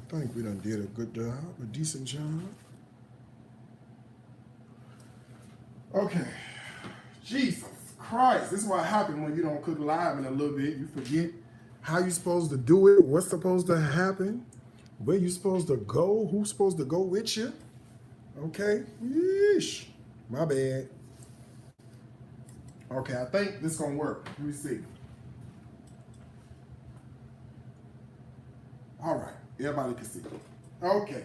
I think we done did a good job, a decent job. Okay. Jesus Christ. This is what happens when you don't cook live in a little bit. You forget how you supposed to do it, what's supposed to happen, where you supposed to go, who's supposed to go with you. Okay? Yeesh. My bad. Okay, I think this gonna work. Let me see. All right, everybody can see. Okay.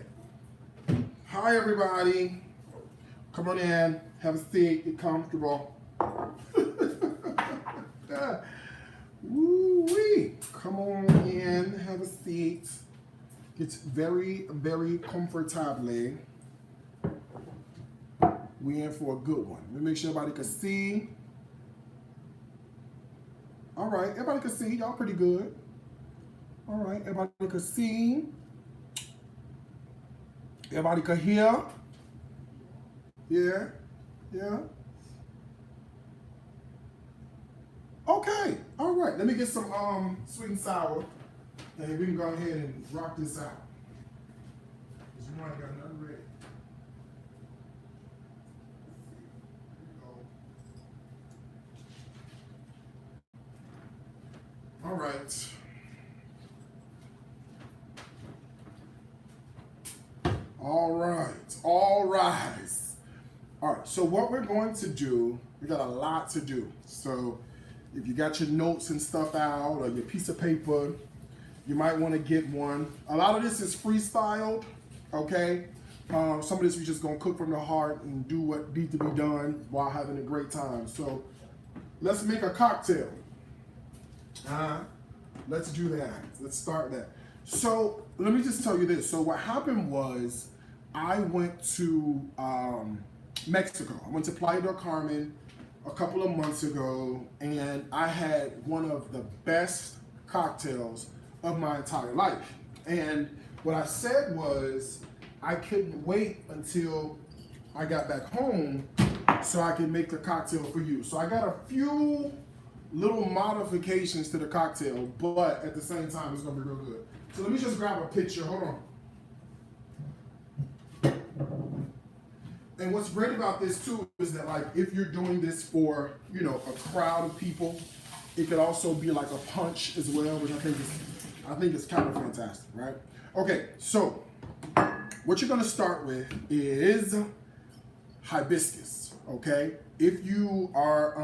Hi, everybody. Come on in, have a seat, get comfortable. Woo-wee. Come on in, have a seat. Get very, very comfortably. We in for a good one. Let me make sure everybody can see. All right, everybody can see. Y'all pretty good. All right, everybody can see. Everybody can hear. Yeah, yeah. Okay, all right. Let me get some sweet and sour, and we can go ahead and rock this out. Cause you know I ain't got nothing ready. All right. All right. All rise. All right. So what we're going to do, we got a lot to do. So if you got your notes and stuff out or your piece of paper, you might want to get one. A lot of this is freestyled, okay? Some of this we just gonna cook from the heart and do what needs to be done while having a great time. So let's make a cocktail. Let's do that. Let's start that. So let me just tell you this. So what happened was I went to Mexico. I went to Playa del Carmen a couple of months ago, and I had one of the best cocktails of my entire life. And what I said was I couldn't wait until I got back home so I could make the cocktail for you. So I got a few little modifications to the cocktail, but at the same time, it's gonna be real good. So let me just grab a picture, hold on. And what's great about this too is that, like, if you're doing this for, you know, a crowd of people, it could also be like a punch as well, which I think is kind of fantastic, right? Okay, so what you're gonna start with is hibiscus, okay? If you are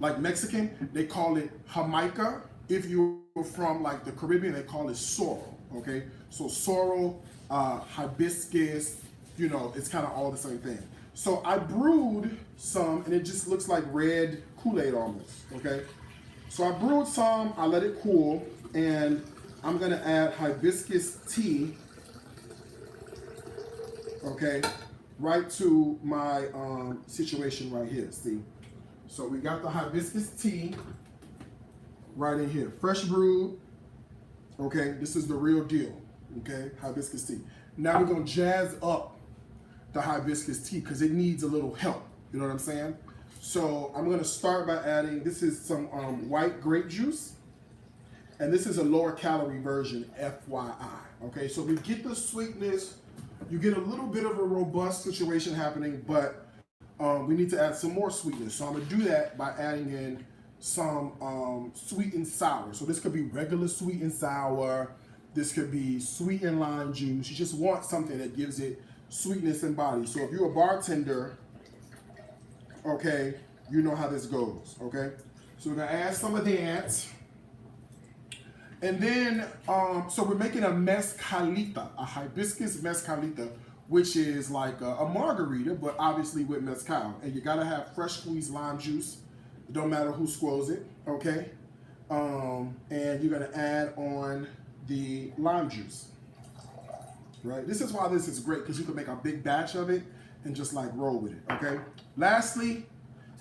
like Mexican, they call it Jamaica. If you're from like the Caribbean, they call it sorrel, okay? So sorrel, hibiscus, you know, it's kind of all the same thing. So I brewed some, and it just looks like red Kool-Aid almost, okay? So I brewed some, I let it cool, and I'm gonna add hibiscus tea, okay, right to my situation right here, see? So we got the hibiscus tea right in here, fresh brewed, okay? This is the real deal, okay? Hibiscus tea. Now we're gonna jazz up the hibiscus tea because it needs a little help, you know what I'm saying? So I'm gonna start by adding, this is some white grape juice, and this is a lower calorie version, FYI, okay? So we get the sweetness, you get a little bit of a robust situation happening, but we need to add some more sweetness. So I'm gonna do that by adding in some sweet and sour. So this could be regular sweet and sour, this could be sweet and lime juice. You just want something that gives it sweetness and body. So if you're a bartender, okay, you know how this goes, okay? So we're gonna add some of that. And then, so we're making a mezcalita, a hibiscus mezcalita, which is like a margarita, but obviously with mezcal. And you gotta have fresh squeezed lime juice. It don't matter who squeezes it, okay? And you're gonna add on the lime juice, right? This is why this is great, because you can make a big batch of it and just like roll with it, okay? Lastly,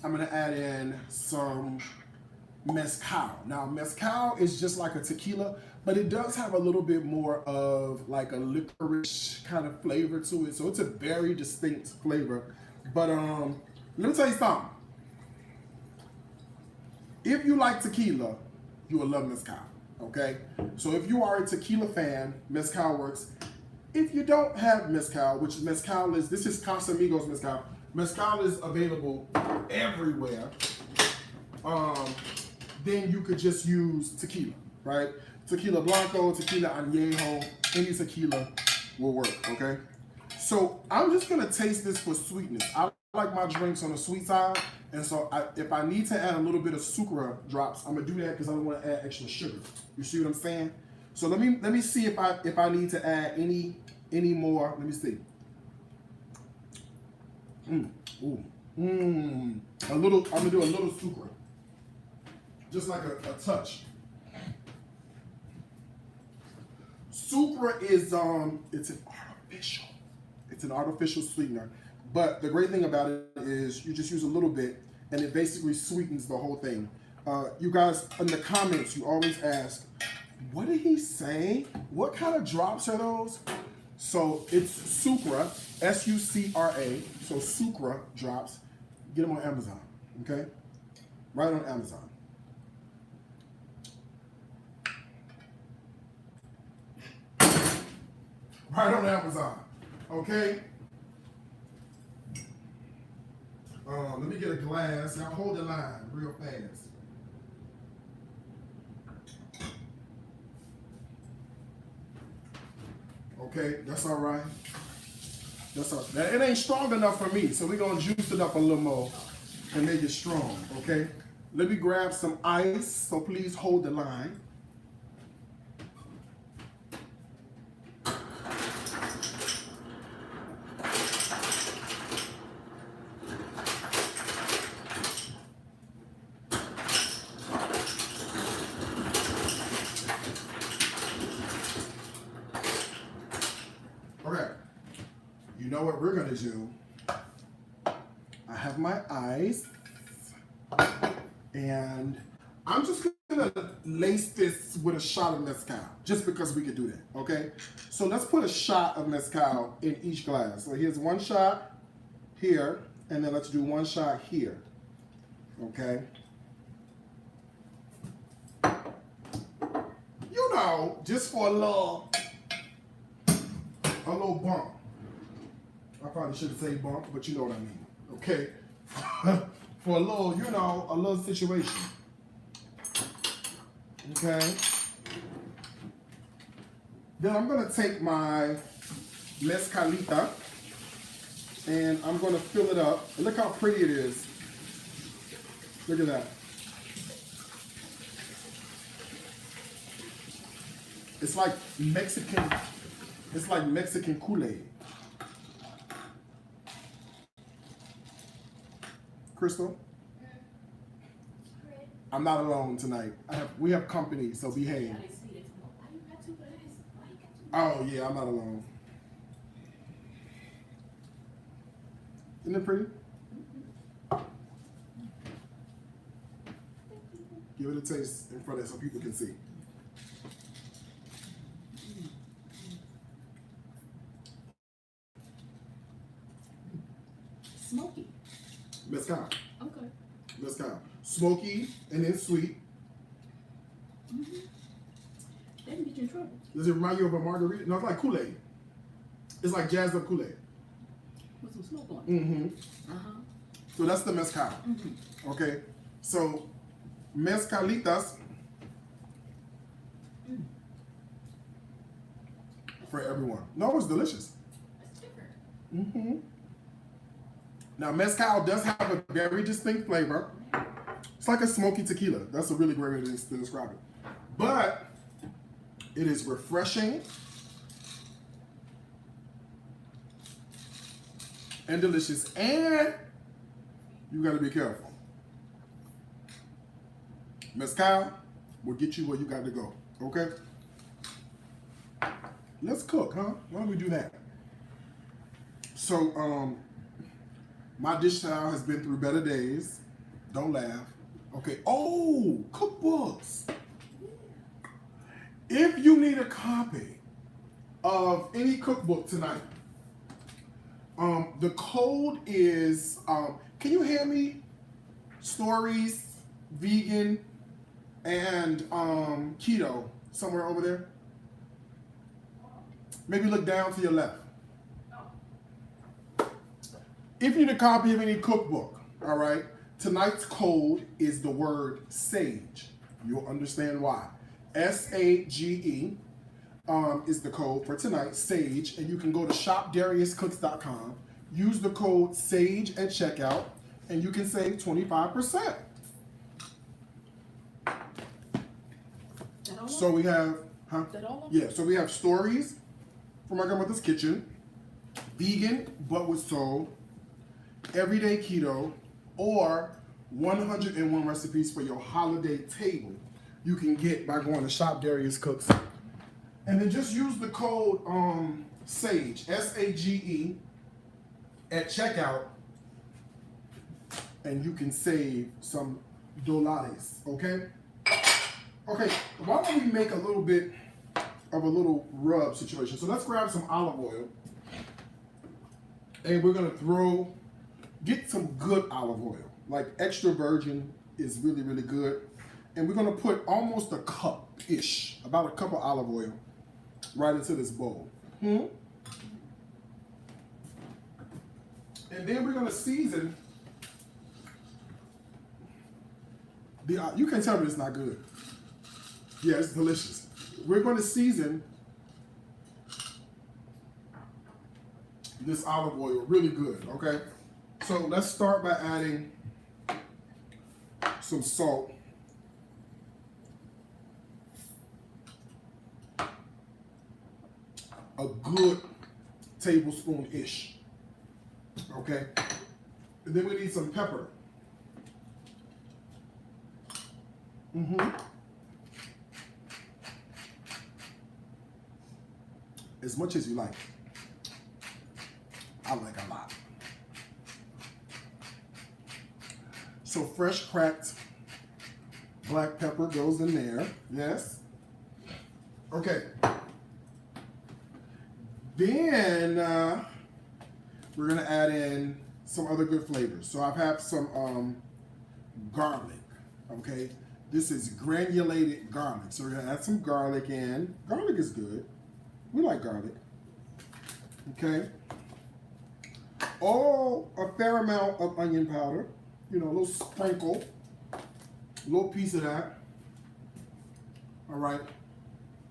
I'm gonna add in some mezcal. Now, mezcal is just like a tequila, but it does have a little bit more of like a licorice kind of flavor to it. So it's a very distinct flavor. But let me tell you something. If you like tequila, you will love mezcal, Okay, so if you are a tequila fan, mezcal works. If you don't have mezcal, which mezcal is, this is Casamigos mezcal. Mezcal is available everywhere. Then you could just use tequila, right? Tequila Blanco, tequila Añejo, any tequila will work, okay? So I'm just gonna taste this for sweetness. I like my drinks on the sweet side, and so if I need to add a little bit of sucra drops, I'm gonna do that because I don't want to add extra sugar. You see what I'm saying? So let me see if I need to add any more. Let me see. A little. I'm gonna do a little sucra, just like a touch. Sucra is it's an artificial sweetener, but the great thing about it is you just use a little bit and it basically sweetens the whole thing. You guys in the comments, you always ask, what did he say? What kind of drops are those? So it's Sucra, S-U-C-R-A, so Sucra drops. Get them on Amazon, okay? Right on Amazon. Right on Amazon, okay? Let me get a glass. Now hold the line real fast. Okay, that's all right. That's all right. Now, it ain't strong enough for me, so we're gonna juice it up a little more and make it strong, okay? Let me grab some ice, so please hold the line. Okay, you know what we're gonna do? I have my ice, and I'm just gonna lace this with a shot of mezcal, just because we could do that, okay? So let's put a shot of mezcal in each glass. So here's one shot here, and then let's do one shot here, okay? You know, just for a little bump. I probably should have said bump, but you know what I mean, okay? For a little, you know, a little situation. Okay? Then I'm gonna take my mezcalita and I'm gonna fill it up. And look how pretty it is. Look at that. It's like Mexican Kool-Aid. Crystal? I'm not alone tonight. We have company, so behave. Oh yeah, I'm not alone. Isn't it pretty? Give it a taste in front of it so people can see. Smoky. Mezcal. Okay. Mezcal. Smoky and then sweet. Mm-hmm. That can get you in trouble. Does it remind you of a margarita? No, it's like Kool-Aid. It's like jazzed up Kool-Aid. With some smoke on it. Mm-hmm. Uh-huh. So that's the mezcal. Mm-hmm. Okay. So mezcalitas for everyone. No, it's delicious. It's different. Mm-hmm. Now mezcal does have a very distinct flavor. It's like a smoky tequila. That's a really great way to describe it. But it is refreshing and delicious, and you gotta be careful. Mezcal will get you where you got to go, okay? Let's cook, huh? Why don't we do that? So, my dish style has been through better days. Don't laugh. Okay. Oh, cookbooks. If you need a copy of any cookbook tonight, the code is, can you hear me? Stories, vegan, and keto. somewhere over there? Maybe look down to your left. If you need a copy of any cookbook, all right, tonight's code is the word sage. You'll understand why. SAGE is the code for tonight, sage, and you can go to shopdariuscooks.com, use the code SAGE at checkout, and you can save 25%. So we have, yeah, so we have stories from my grandmother's kitchen, vegan but with soul, everyday keto, or 101 recipes for your holiday table. You can get by going to Shop Darius Cooks, and then just use the code SAGE SAGE at checkout, and you can save some dollars. Okay. Okay. Why don't we make a little bit of a little rub situation? So let's grab some olive oil, and we're gonna get some good olive oil, like extra virgin is really, really good. And we're gonna put almost a cup-ish, about a cup of olive oil right into this bowl. And then we're gonna season you can tell me it's not good. Yeah, it's delicious. We're gonna season this olive oil really good, okay? So let's start by adding some salt. A good tablespoon-ish, okay? And then we need some pepper. As much as you like. I like a lot. So fresh cracked black pepper goes in there, yes. Okay. Then we're gonna add in some other good flavors. So I have some garlic, okay? This is granulated garlic. So we're gonna add some garlic in. Garlic is good. We like garlic, okay? Oh, a fair amount of onion powder. You know, a little sprinkle, a little piece of that. All right.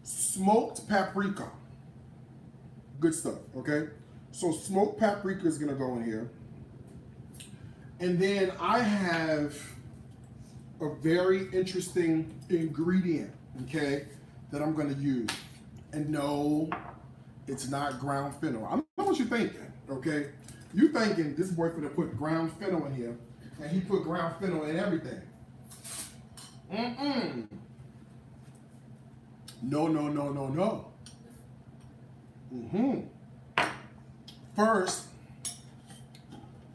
Smoked paprika. Good stuff, okay? So smoked paprika is gonna go in here. And then I have a very interesting ingredient, okay, that I'm gonna use. And no, it's not ground fennel. I don't know what you're thinking, okay? You thinking this boy finna put ground fennel in here, and he put ground fennel in everything. No, no, no, no, no. First,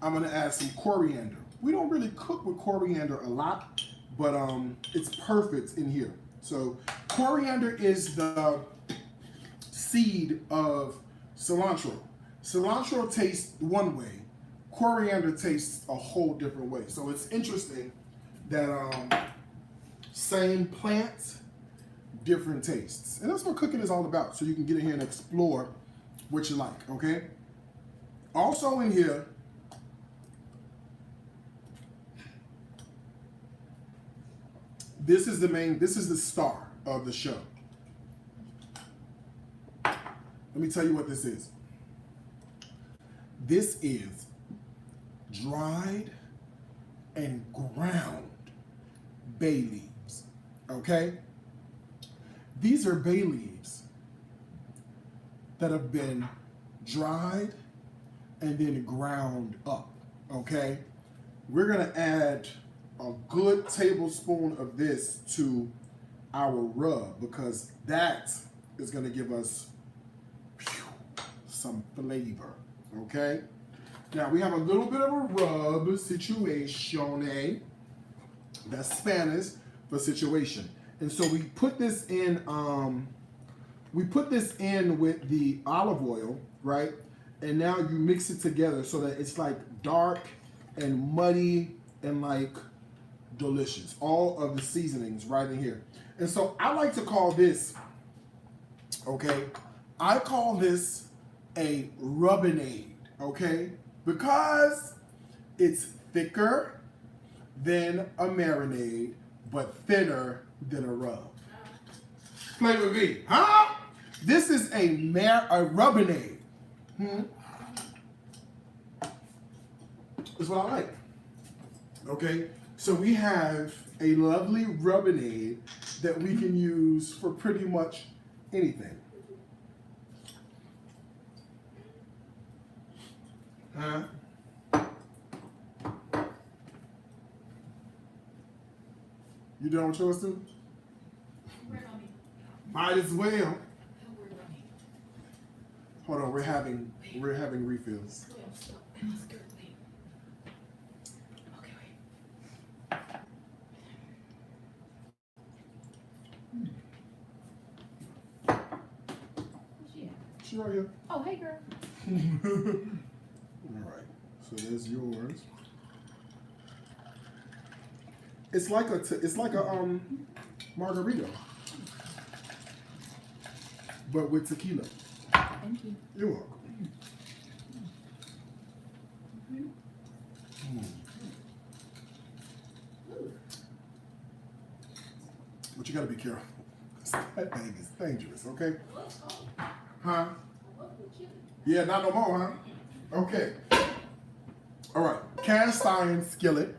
I'm gonna add some coriander. We don't really cook with coriander a lot, but it's perfect in here. So coriander is the seed of cilantro. Cilantro tastes one way, coriander tastes a whole different way. So it's interesting that same plant, different tastes. And that's what cooking is all about. So you can get in here and explore what you like, okay? Also in here, this is the star of the show. Let me tell you what this is. This is dried and ground bay leaves, okay? These are bay leaves that have been dried and then ground up, okay? We're gonna add a good tablespoon of this to our rub because that is gonna give us some flavor, okay? Now we have a little bit of a rub situation, eh? That's Spanish for situation. And so we put this in with the olive oil, right? And now you mix it together so that it's like dark and muddy and like delicious. All of the seasonings right in here. And so I like to call this, okay, I call this a rubinade, okay? Because it's thicker than a marinade, but thinner than a rub. Play with me, huh? This is a rubinade. That's what I like. Okay, so we have a lovely rubinade that we can use for pretty much anything. Huh? You done with yours too? Might as well. Hold on, we're having refills. Okay, wait. Where's she at? She right here. Oh, hey, girl. All right, so there's yours. It's like a margarita, but with tequila. Thank you. You're welcome. But you gotta be careful. That thing is dangerous, okay? Huh? Yeah, not no more, huh? Okay. All right, cast iron skillet.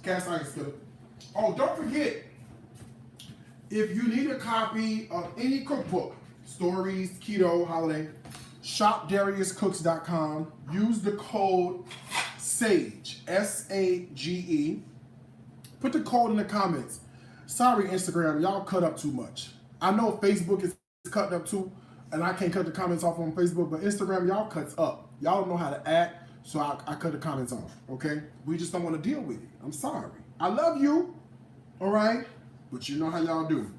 Cast iron skillet. Oh, don't forget, if you need a copy of any cookbook, stories, keto, holiday, shopdariuscooks.com. Use the code SAGE, S-A-G-E. Put the code in the comments. Sorry, Instagram, y'all cut up too much. I know Facebook is cut up too, and I can't cut the comments off on Facebook, but Instagram, y'all cuts up. Y'all don't know how to act, so I cut the comments off, okay? We just don't want to deal with it. I'm sorry. I love you, all right? But you know how y'all do.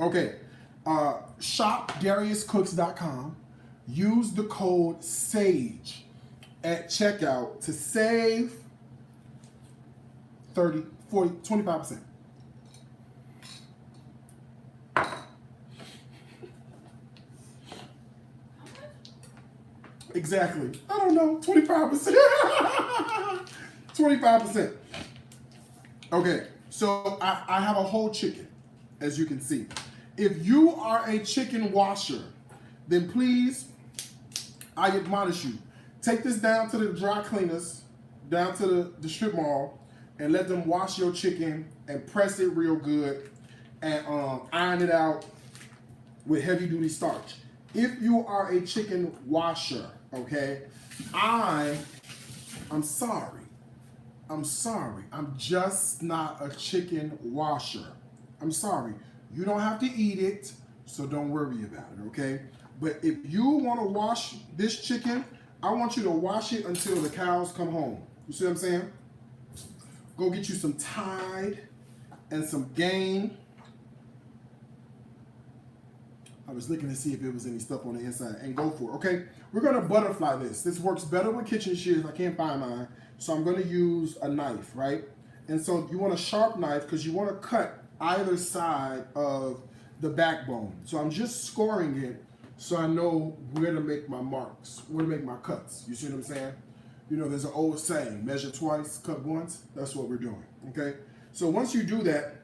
Okay, shopdariuscooks.com. Use the code SAGE at checkout to save 30, 40, 25%. Exactly. I don't know, 25%. 25%. Okay, so I have a whole chicken, as you can see. If you are a chicken washer, then please, I admonish you, take this down to the dry cleaners, down to the strip mall, and let them wash your chicken and press it real good and iron it out with heavy duty starch. If you are a chicken washer, okay, I'm sorry. I'm sorry. I'm just not a chicken washer. I'm sorry. You don't have to eat it, so don't worry about it, okay? But if you want to wash this chicken, I want you to wash it until the cows come home. You see what I'm saying? Go get you some Tide and some Gain. I was looking to see if there was any stuff on the inside, and go for it, okay? We're gonna butterfly this. This works better with kitchen shears. I can't find mine, so I'm gonna use a knife, right? And so you want a sharp knife because you want to cut either side of the backbone. So I'm just scoring it so I know where to make my marks, where to make my cuts. You see what I'm saying? You know, there's an old saying, measure twice, cut once. That's what we're doing, okay? So once you do that,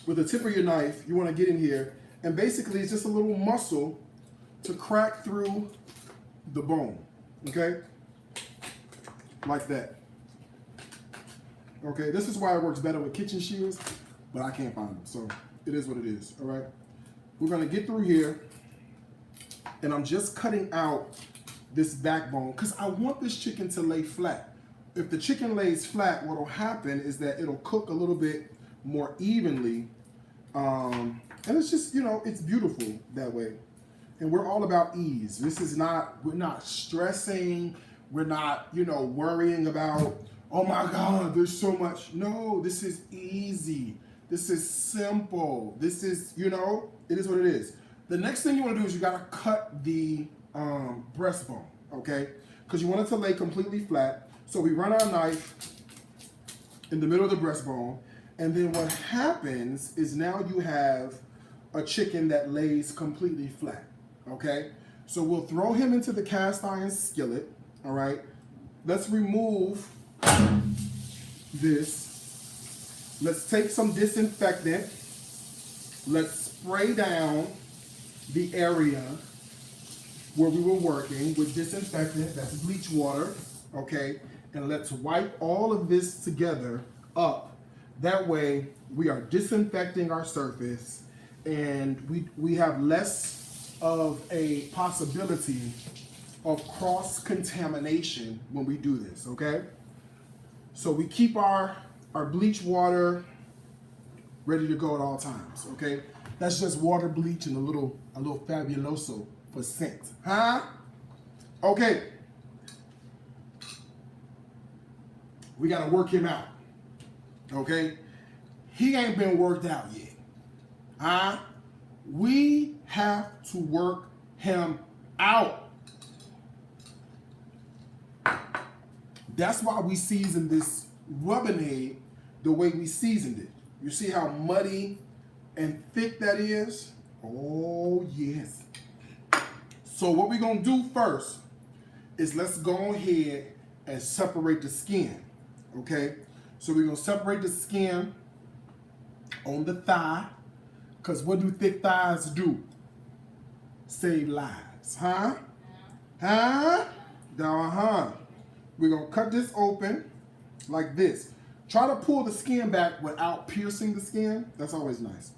with the tip of your knife, you want to get in here, and basically it's just a little muscle to crack through the bone, okay? Like that. Okay, this is why it works better with kitchen shears, but I can't find them, so it is what it is, all right? We're gonna get through here, and I'm just cutting out this backbone because I want this chicken to lay flat. If the chicken lays flat, what'll happen is that it'll cook a little bit more evenly, and it's just, you know, it's beautiful that way. And we're all about ease. This is not, we're not stressing, we're not, you know, worrying about, oh my God, there's so much. No, this is easy. This is simple. This is, you know, it is what it is. The next thing you want to do is you got to cut the breastbone, okay? Because you want it to lay completely flat. So we run our knife in the middle of the breastbone. And then what happens is now you have a chicken that lays completely flat, okay? So we'll throw him into the cast iron skillet, all right? Let's remove this. Let's take some disinfectant. Let's spray down the area where we were working with disinfectant, that's bleach water, okay? And let's wipe all of this together up. That way we are disinfecting our surface and we have less of a possibility of cross-contamination when we do this, okay? So we keep our bleach water ready to go at all times, okay? That's just water, bleach, and a little fabuloso for scent, huh? Okay. We gotta work him out, okay? He ain't been worked out yet, huh? We have to work him out. That's why we seasoned this rubinade the way we seasoned it. You see how muddy and thick that is? Oh, yes. So what we're going to do first is let's go ahead and separate the skin, okay? So we're going to separate the skin on the thigh, because what do thick thighs do? Save lives, huh? Huh? Uh-huh. We're going to cut this open like this. Try to pull the skin back without piercing the skin. That's always nice.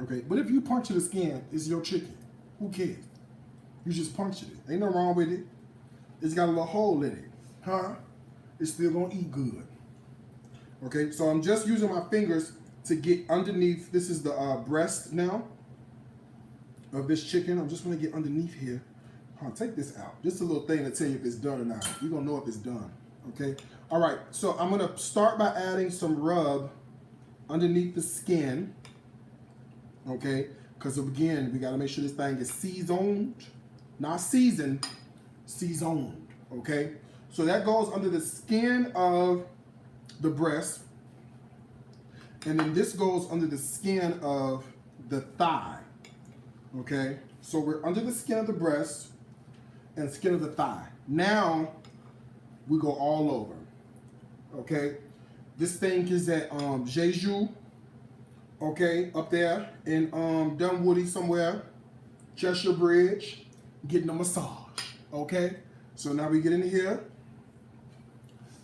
Okay, but if you puncture the skin, it's your chicken. Who cares? You just punctured it. Ain't nothing wrong with it. It's got a little hole in it. Huh? It's still gonna eat good. Okay, so I'm just using my fingers to get underneath. This is the breast now of this chicken. I'm just gonna get underneath here. Take this out. Just a little thing to tell you if it's done or not. You're gonna know if it's done. Okay. All right. So I'm gonna start by adding some rub underneath the skin. Okay. Because again, we gotta make sure this thing is seasoned, not seasoned, seasoned. Okay. So that goes under the skin of the breast, and then this goes under the skin of the thigh. Okay. So we're under the skin of the breast and skin of the thigh. Now we go all over. Okay, this thing is at Jeju. Okay, up there in Dunwoody somewhere, Cheshire Bridge, getting a massage. Okay, so now we get in here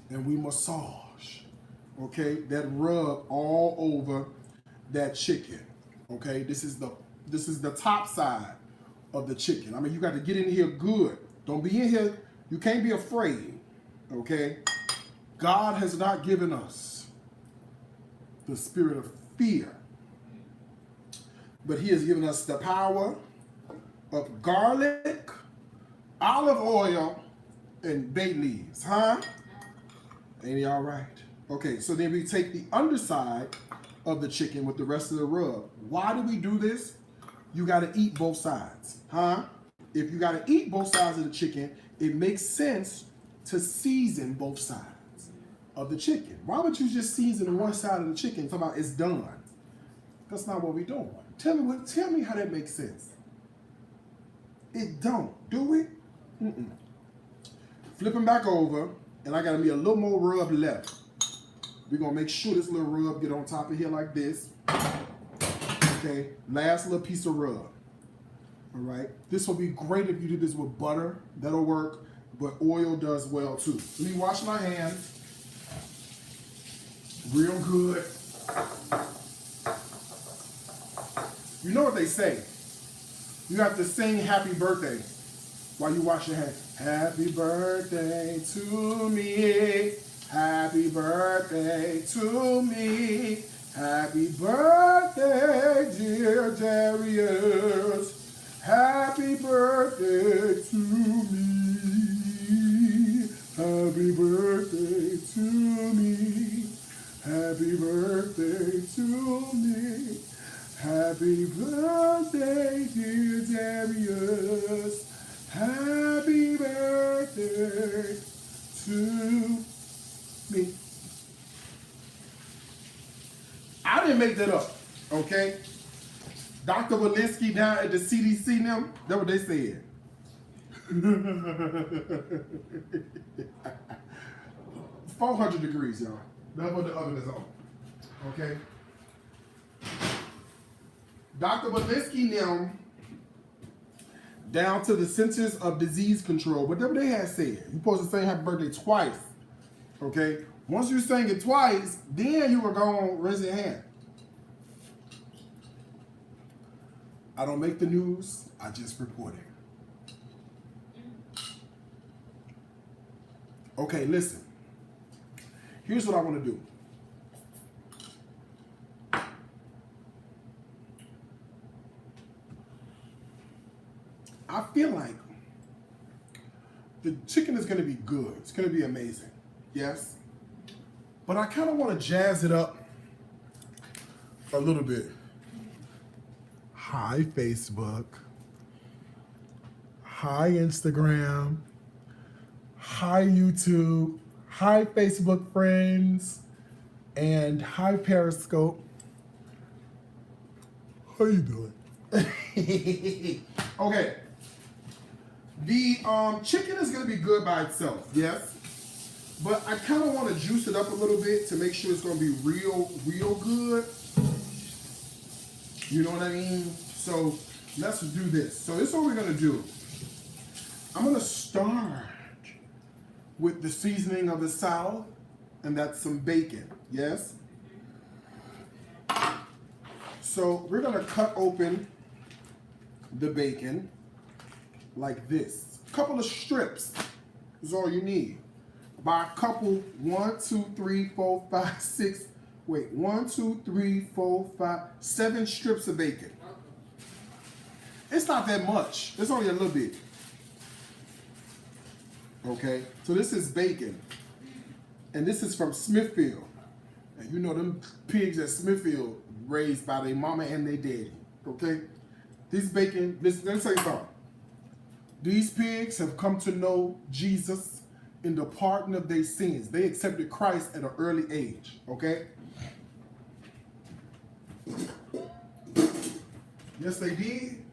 and we massage. Okay, that rub all over that chicken. Okay, this is the top side of the chicken. I mean, you got to get in here good. Don't be in here. You can't be afraid. Okay? God has not given us the spirit of fear, but He has given us the power of garlic, olive oil, and bay leaves. Huh? Ain't y'all right? Okay, so then we take the underside of the chicken with the rest of the rub. Why do we do this? You got to eat both sides, huh? If you got to eat both sides of the chicken, it makes sense to season both sides of the chicken. Why would you just season one side of the chicken talking about it's done? That's not what we're doing. Tell me how that makes sense. It don't, do it? Mm-mm. Flipping back over, and I got to be a little more rub left. We're going to make sure this little rub get on top of here like this. Okay, last little piece of rub. All right, this will be great if you do this with butter. That'll work, but oil does well too. Let me wash my hands real good. You know what they say. You have to sing happy birthday while you wash your hands. Happy birthday to me. Happy birthday to me. Happy birthday, dear Darius. Happy birthday to me. Happy birthday to me. Happy birthday to me. Happy birthday, dear Darius. Happy birthday to me. didn't make that up, okay? Dr. Walensky down at the CDC now, that's what they said. 400 degrees, y'all. That's what the oven is on, okay? Dr. Walensky now, down to the Centers of Disease Control, whatever they had said. You're supposed to say happy birthday twice, okay? Once you sang it twice, then you were going to raise your hand. I don't make the news, I just report it. Okay, listen. Here's what I want to do. I feel like the chicken is going to be good. It's going to be amazing. Yes. But I kind of want to jazz it up a little bit. Hi, Facebook. Hi, Instagram. Hi, YouTube. Hi, Facebook friends. And hi, Periscope. How you doing? Okay. The chicken is going to be good by itself, yes. But I kind of want to juice it up a little bit to make sure it's going to be real good. You know what I mean? So let's do this. So this is what we're going to do. I'm going to start with the seasoning of the South, and that's some bacon, yes? So we're going to cut open the bacon like this. A couple of strips is all you need. By a couple, 1, 2, 3, 4, 5, 6, wait, 1, 2, 3, 4, 5, 7 strips of bacon. It's not that much. It's only a little bit. Okay, so this is bacon. And this is from Smithfield. And you know them pigs at Smithfield raised by their mama and their daddy. Okay? These bacon, listen, let me tell you something. These pigs have come to know Jesus in the pardon of their sins. They accepted Christ at an early age. Okay? Yes, they did.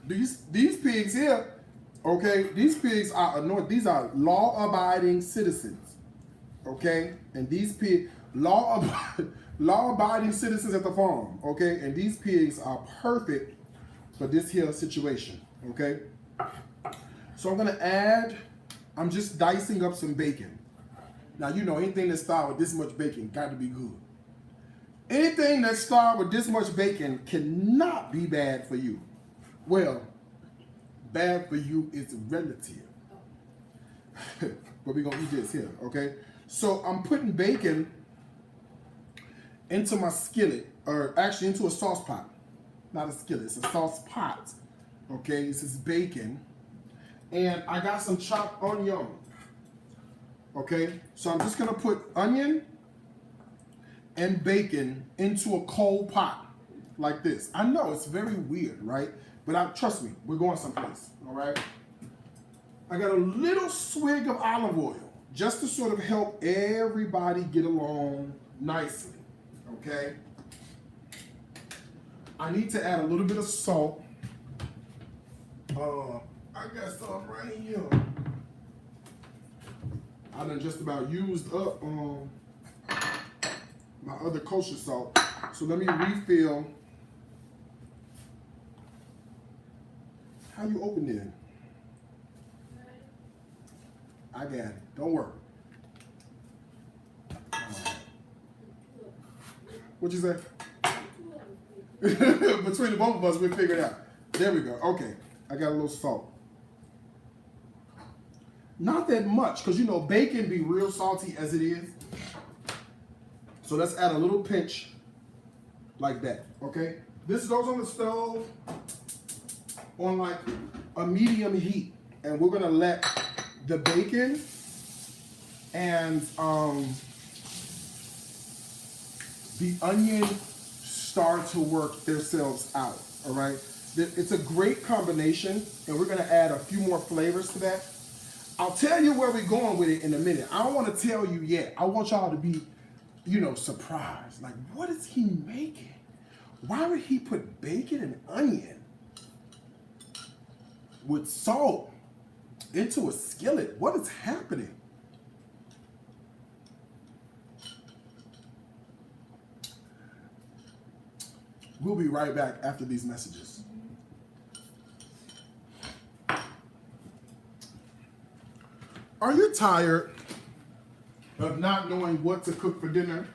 These pigs here, okay, these pigs are anointed. These are law-abiding citizens, okay? And these pigs, law-abiding citizens at the farm, okay? And these pigs are perfect for this here situation, okay? So I'm gonna add, I'm just dicing up some bacon. Now, you know, anything that's started with this much bacon got to be good. Anything that's started with this much bacon cannot be bad for you. Well, bad for you is relative. But we're going to eat this here, okay? So I'm putting bacon into my skillet, or actually into a sauce pot. Not a skillet, it's a sauce pot. Okay, this is bacon. And I got some chopped onion. Okay, so I'm just going to put onion and bacon into a cold pot like this. I know it's very weird, right? But trust me, we're going someplace, all right? I got a little swig of olive oil just to sort of help everybody get along nicely, okay? I need to add a little bit of salt. I got some right here. I done just about used up my other kosher salt. So let me refill. How you open it? I got it. Don't worry. What'd you say? Between the both of us, we'll figure it out. There we go. Okay. I got a little salt. Not that much, because you know bacon be real salty as it is. So let's add a little pinch like that. Okay? This goes on the stove on like a medium heat, and we're gonna let the bacon and the onion start to work themselves out. All right, it's a great combination, and we're gonna add a few more flavors to that. I'll tell you where we're going with it in a minute. I don't want to tell you yet. I want y'all to be surprised. Like, what is he making? Why would he put bacon and onion with salt into a skillet? What is happening? We'll be right back after these messages. Are you tired of not knowing what to cook for dinner?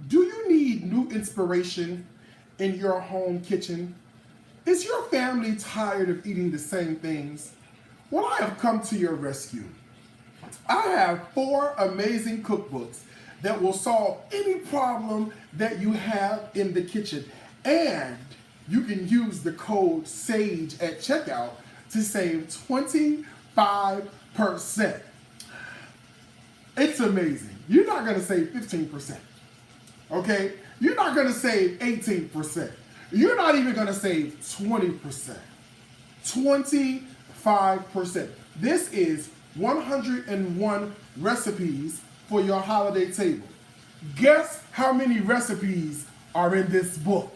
Do you need new inspiration in your home kitchen? Is your family tired of eating the same things? Well, I have come to your rescue. I have 4 amazing cookbooks that will solve any problem that you have in the kitchen. And you can use the code SAGE at checkout to save 25%. It's amazing. You're not going to save 15%. Okay? You're not going to save 18%. You're not even going to save 20%. 25%. This is 101 recipes for your holiday table. Guess how many recipes are in this book?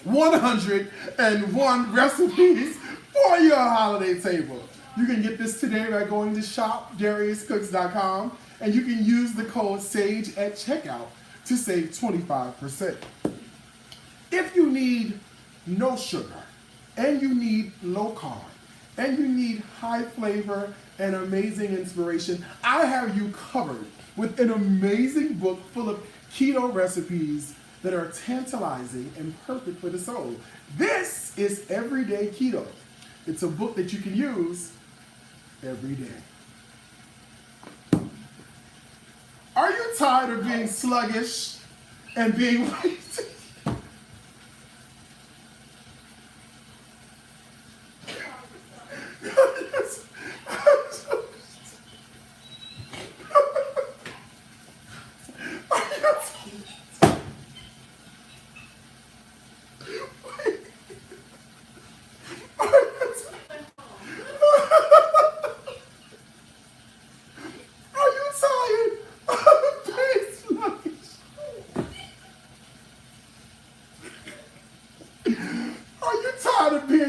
101 recipes for your holiday table. You can get this today by going to shopdariuscooks.com, and you can use the code SAGE at checkout to save 25%. If you need no sugar, and you need low carb, and you need high flavor and amazing inspiration, I have you covered with an amazing book full of keto recipes that are tantalizing and perfect for the soul. This is Everyday Keto. It's a book that you can use every day. Are you tired of being sluggish and being lazy?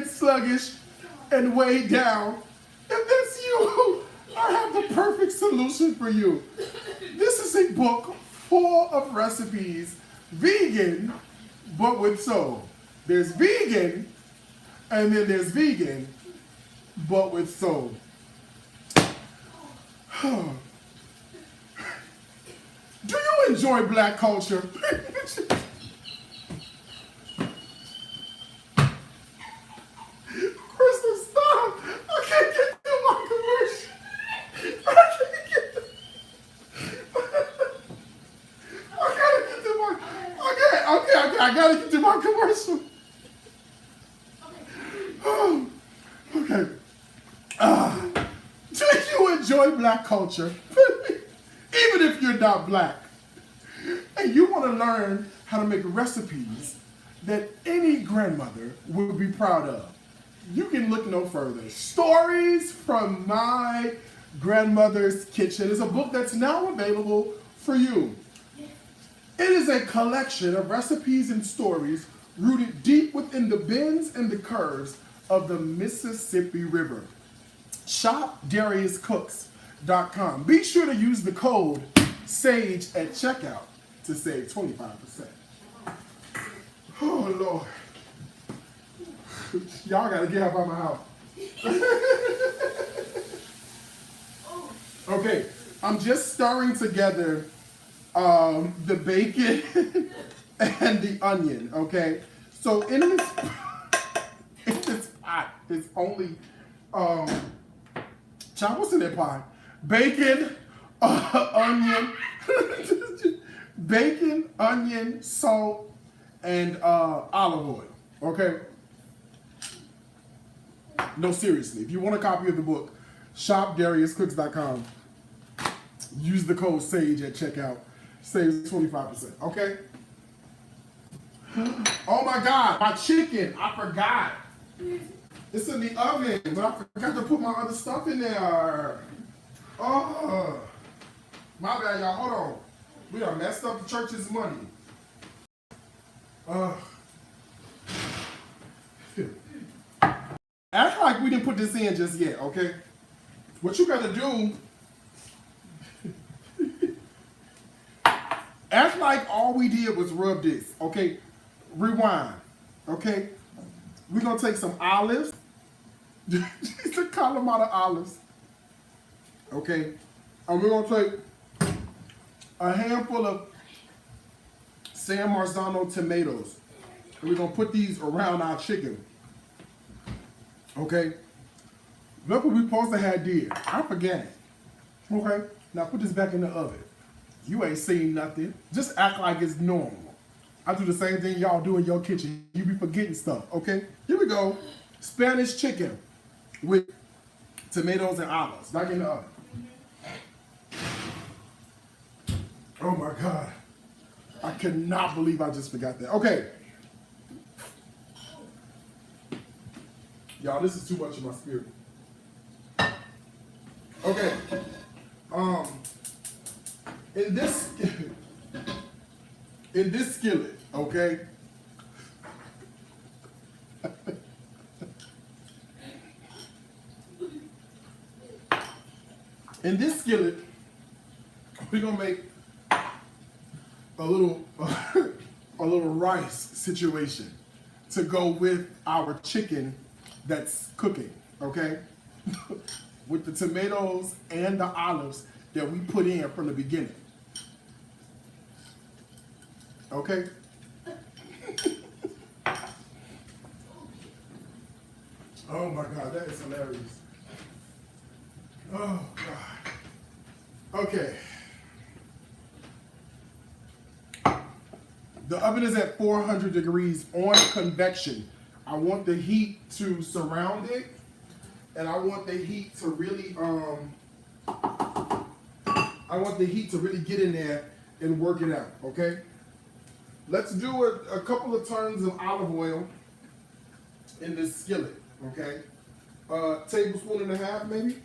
Sluggish and weighed down? If that's you, I have the perfect solution for you. This is a book full of recipes, vegan, but with soul. There's vegan, and then there's vegan, but with soul. Do you enjoy black culture? I gotta get to my commercial. Okay. Do you enjoy black culture? Even if you're not black. And you want to learn how to make recipes that any grandmother would be proud of. You can look no further. Stories from My Grandmother's Kitchen is a book that's now available for you. It is a collection of recipes and stories rooted deep within the bends and the curves of the Mississippi River. ShopDariusCooks.com. Be sure to use the code SAGE at checkout to save 25%. Oh, Lord. Y'all got to get out of my house. Okay, I'm just stirring together the bacon and the onion, okay? So in this pot, it's only, Chop, what's in that pot? Bacon, onion, bacon, onion, salt, and olive oil, okay? No, seriously, if you want a copy of the book, shopdariuscooks.com. Use the code SAGE at checkout. Saves 25%, okay? Oh my God, my chicken, I forgot. It's in the oven, but I forgot to put my other stuff in there. Oh, my bad, y'all, hold on. We done messed up the church's money. Act like we didn't put this in just yet, okay? What you gotta do, act like all we did was rub this, okay? Rewind, okay? We're gonna take some olives, just a Kalamata olives, okay? And we're gonna take a handful of San Marzano tomatoes, and we're gonna put these around our chicken, okay? Look what we supposed to have did. I forgot it. Okay, now put this back in the oven. You ain't seen nothing. Just act like it's normal. I do the same thing y'all do in your kitchen. You be forgetting stuff, okay? Here we go. Spanish chicken with tomatoes and olives. Back in the oven. Oh my God. I cannot believe I just forgot that. Okay. Y'all, this is too much of my spirit. Okay. In this skillet, okay? In this skillet, we're gonna make a little rice situation to go with our chicken that's cooking, okay? With the tomatoes and the olives that we put in from the beginning. Okay? Oh my God, that is hilarious. Oh God. Okay. The oven is at 400 degrees on convection. I want the heat to surround it, and I want the heat to really get in there and work it out, okay? Let's do a couple of turns of olive oil in this skillet, okay? Tablespoon and a half maybe,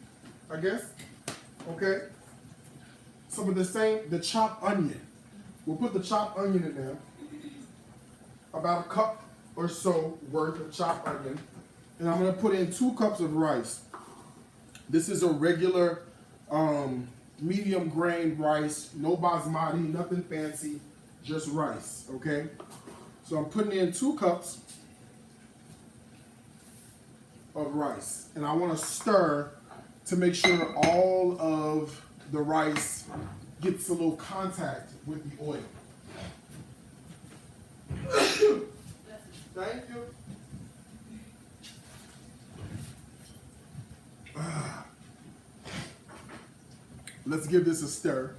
I guess, okay? Some of the chopped onion. We'll put the chopped onion in there. About a cup or so worth of chopped onion. And I'm gonna put in 2 cups of rice. This is a regular medium grain rice, no basmati, nothing fancy, just rice, okay? So I'm putting in 2 cups of rice. And I wanna stir to make sure all of the rice gets a little contact with the oil. Thank you. Let's give this a stir.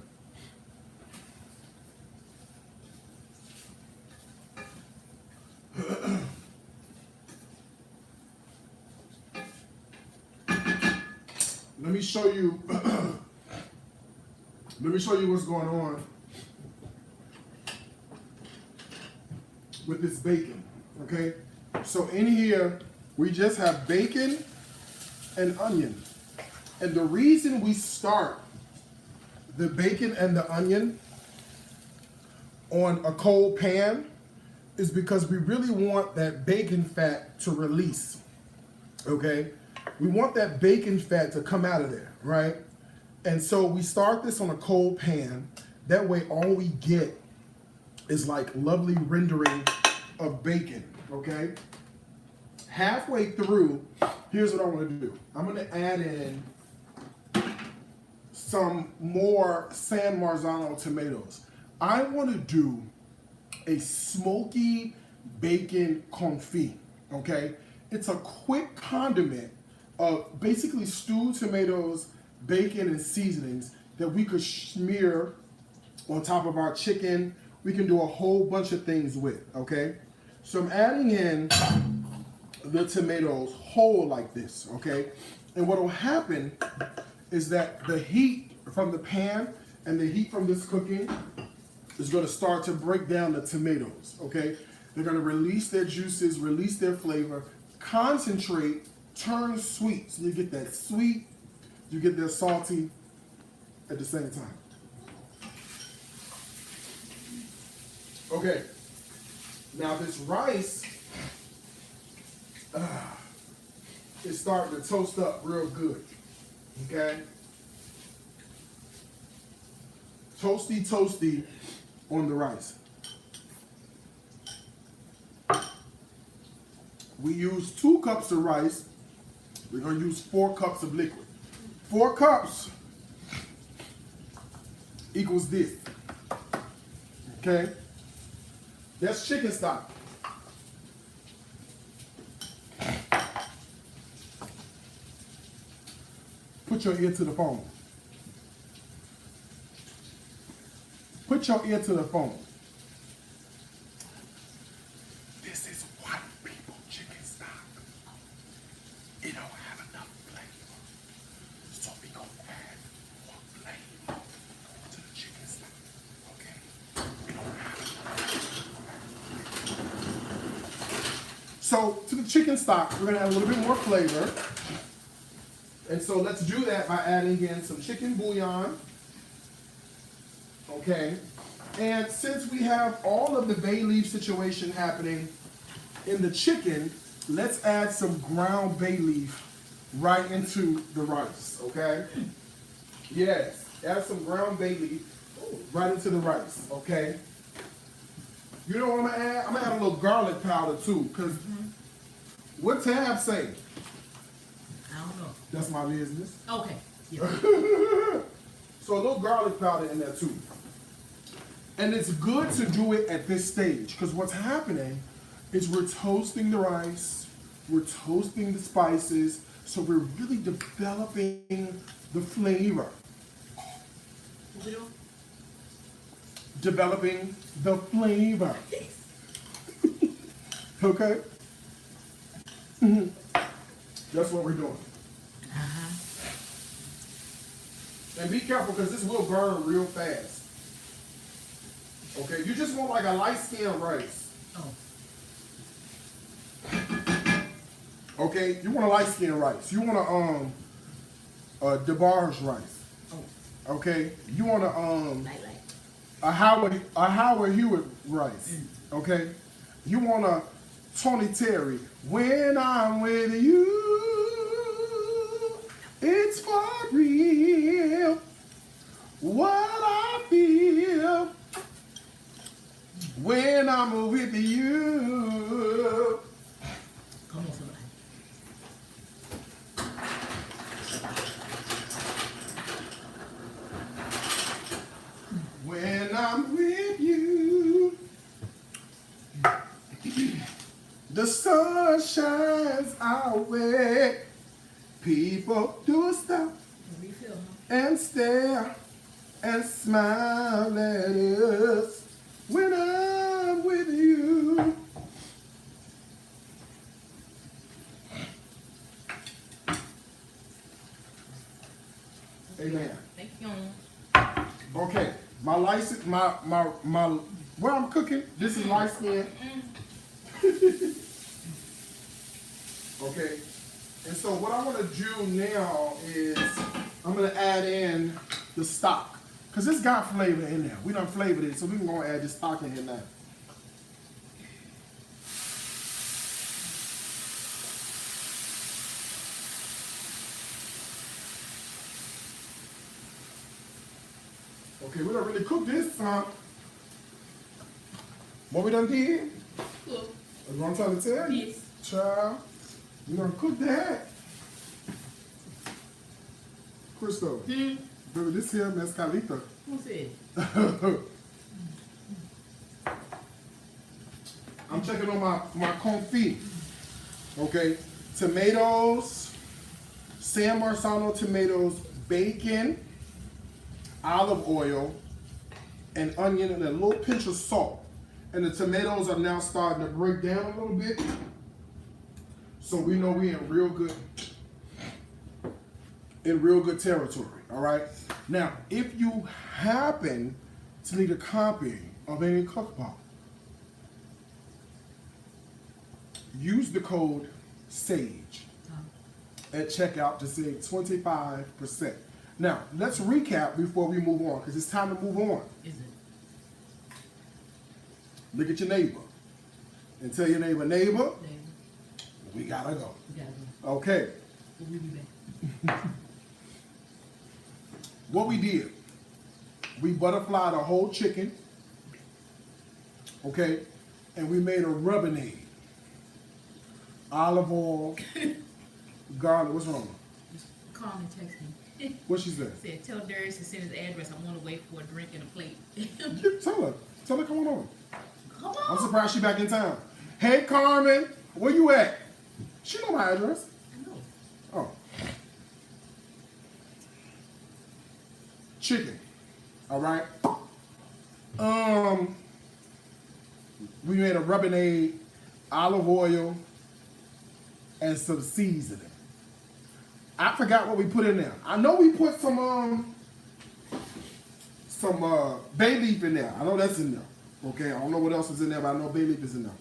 Let me show you. Let me show you what's going on with this bacon. Okay, so in here we just have bacon and onion, and the reason we start the bacon and the onion on a cold pan is because we really want that bacon fat to release. Okay, we want that bacon fat to come out of there, right? And so we start this on a cold pan. That way all we get is like lovely rendering of bacon, okay? Halfway through, here's what I want to do. I'm going to add in some more San Marzano tomatoes. I want to do a smoky bacon confit, okay? It's a quick condiment of basically stewed tomatoes, bacon, and seasonings that we could smear on top of our chicken. We can do a whole bunch of things with, okay? So I'm adding in the tomatoes whole like this, okay? And what will happen is that the heat from the pan and the heat from this cooking is going to start to break down the tomatoes, okay? They're going to release their juices, release their flavor, concentrate, turn sweet. So you get that sweet, you get that salty at the same time. Okay. Now this rice is starting to toast up real good. Okay. Toasty, toasty on the rice. We use 2 cups of rice. We're going to use 4 cups of liquid. 4 cups equals this. Okay? That's chicken stock. Put your ear to the phone. Put your ear to the phone. This is white people chicken stock. It don't have enough flavor. So we gonna add more flavor to the chicken stock. Okay? We don't have. So to the chicken stock, we're gonna add a little bit more flavor. And so let's do that by adding in some chicken bouillon. Okay, and since we have all of the bay leaf situation happening in the chicken, let's add some ground bay leaf right into the rice, okay? Yes, add some ground bay leaf right into the rice, okay? You know what I'm gonna add? I'm gonna add a little garlic powder too, because what Tab say? I don't know. That's my business. Okay. Yeah. So a little garlic powder in there too. And it's good to do it at this stage because what's happening is we're toasting the rice, we're toasting the spices, so we're really developing the flavor. What we doing? Developing the flavor. Okay? Mhm. That's what we're doing. Uh-huh. And be careful because this will burn real fast. Okay, you just want like a light skin rice. Oh. Okay, you want a light skin rice. You want a DeBarge rice. Oh. Okay, you want Light. a Howard Hewitt rice. Okay, you want a Tony Terry. When I'm with you, it's for real. What I feel when I'm with you. Come on, somebody. When I'm with you, the sun shines our way. People do stop Refill, huh? and stare and smile at us when I'm with you. Amen. Thank you. Okay, my license, my where I'm cooking, this is light skin. Okay, and so what I want to do now is I'm gonna add in the stock because it's got flavor in there. We done flavored it, so we can go and add the stock in here now. Okay, we done really cooked this, huh? What we done did? Look. You want to tell the tell? Yes. Child, we done cooked that. Crystal, baby, this here mezcalita. Who said? I'm checking on my confit. Okay, tomatoes, San Marzano tomatoes, bacon, olive oil, and onion, and a little pinch of salt. And the tomatoes are now starting to break down a little bit. So we know we're in real good territory, all right? Now, if you happen to need a copy of any cookbook, use the code SAGE at checkout to save 25%. Now, let's recap before we move on, because it's time to move on. Is it? Look at your neighbor. And tell your neighbor, neighbor, we gotta go. We gotta go. Okay. We'll be back. What we did, we butterflied a whole chicken, okay, and we made a rubinade. Olive oil, garlic. What's wrong? Just call me, text me. What she said? Said, tell Darius to send his address. I want to wait for a drink and a plate. Tell her. Tell her come on over. Come I'm on. surprised she back in town. Hey, Carmen, where you at? She know my address. I know. Oh. Chicken. All right. We made a rubinade, olive oil, and some seasoning. I forgot what we put in there. I know we put some bay leaf in there. I know that's in there. Okay, I don't know what else is in there, but I know bay leaf is in there.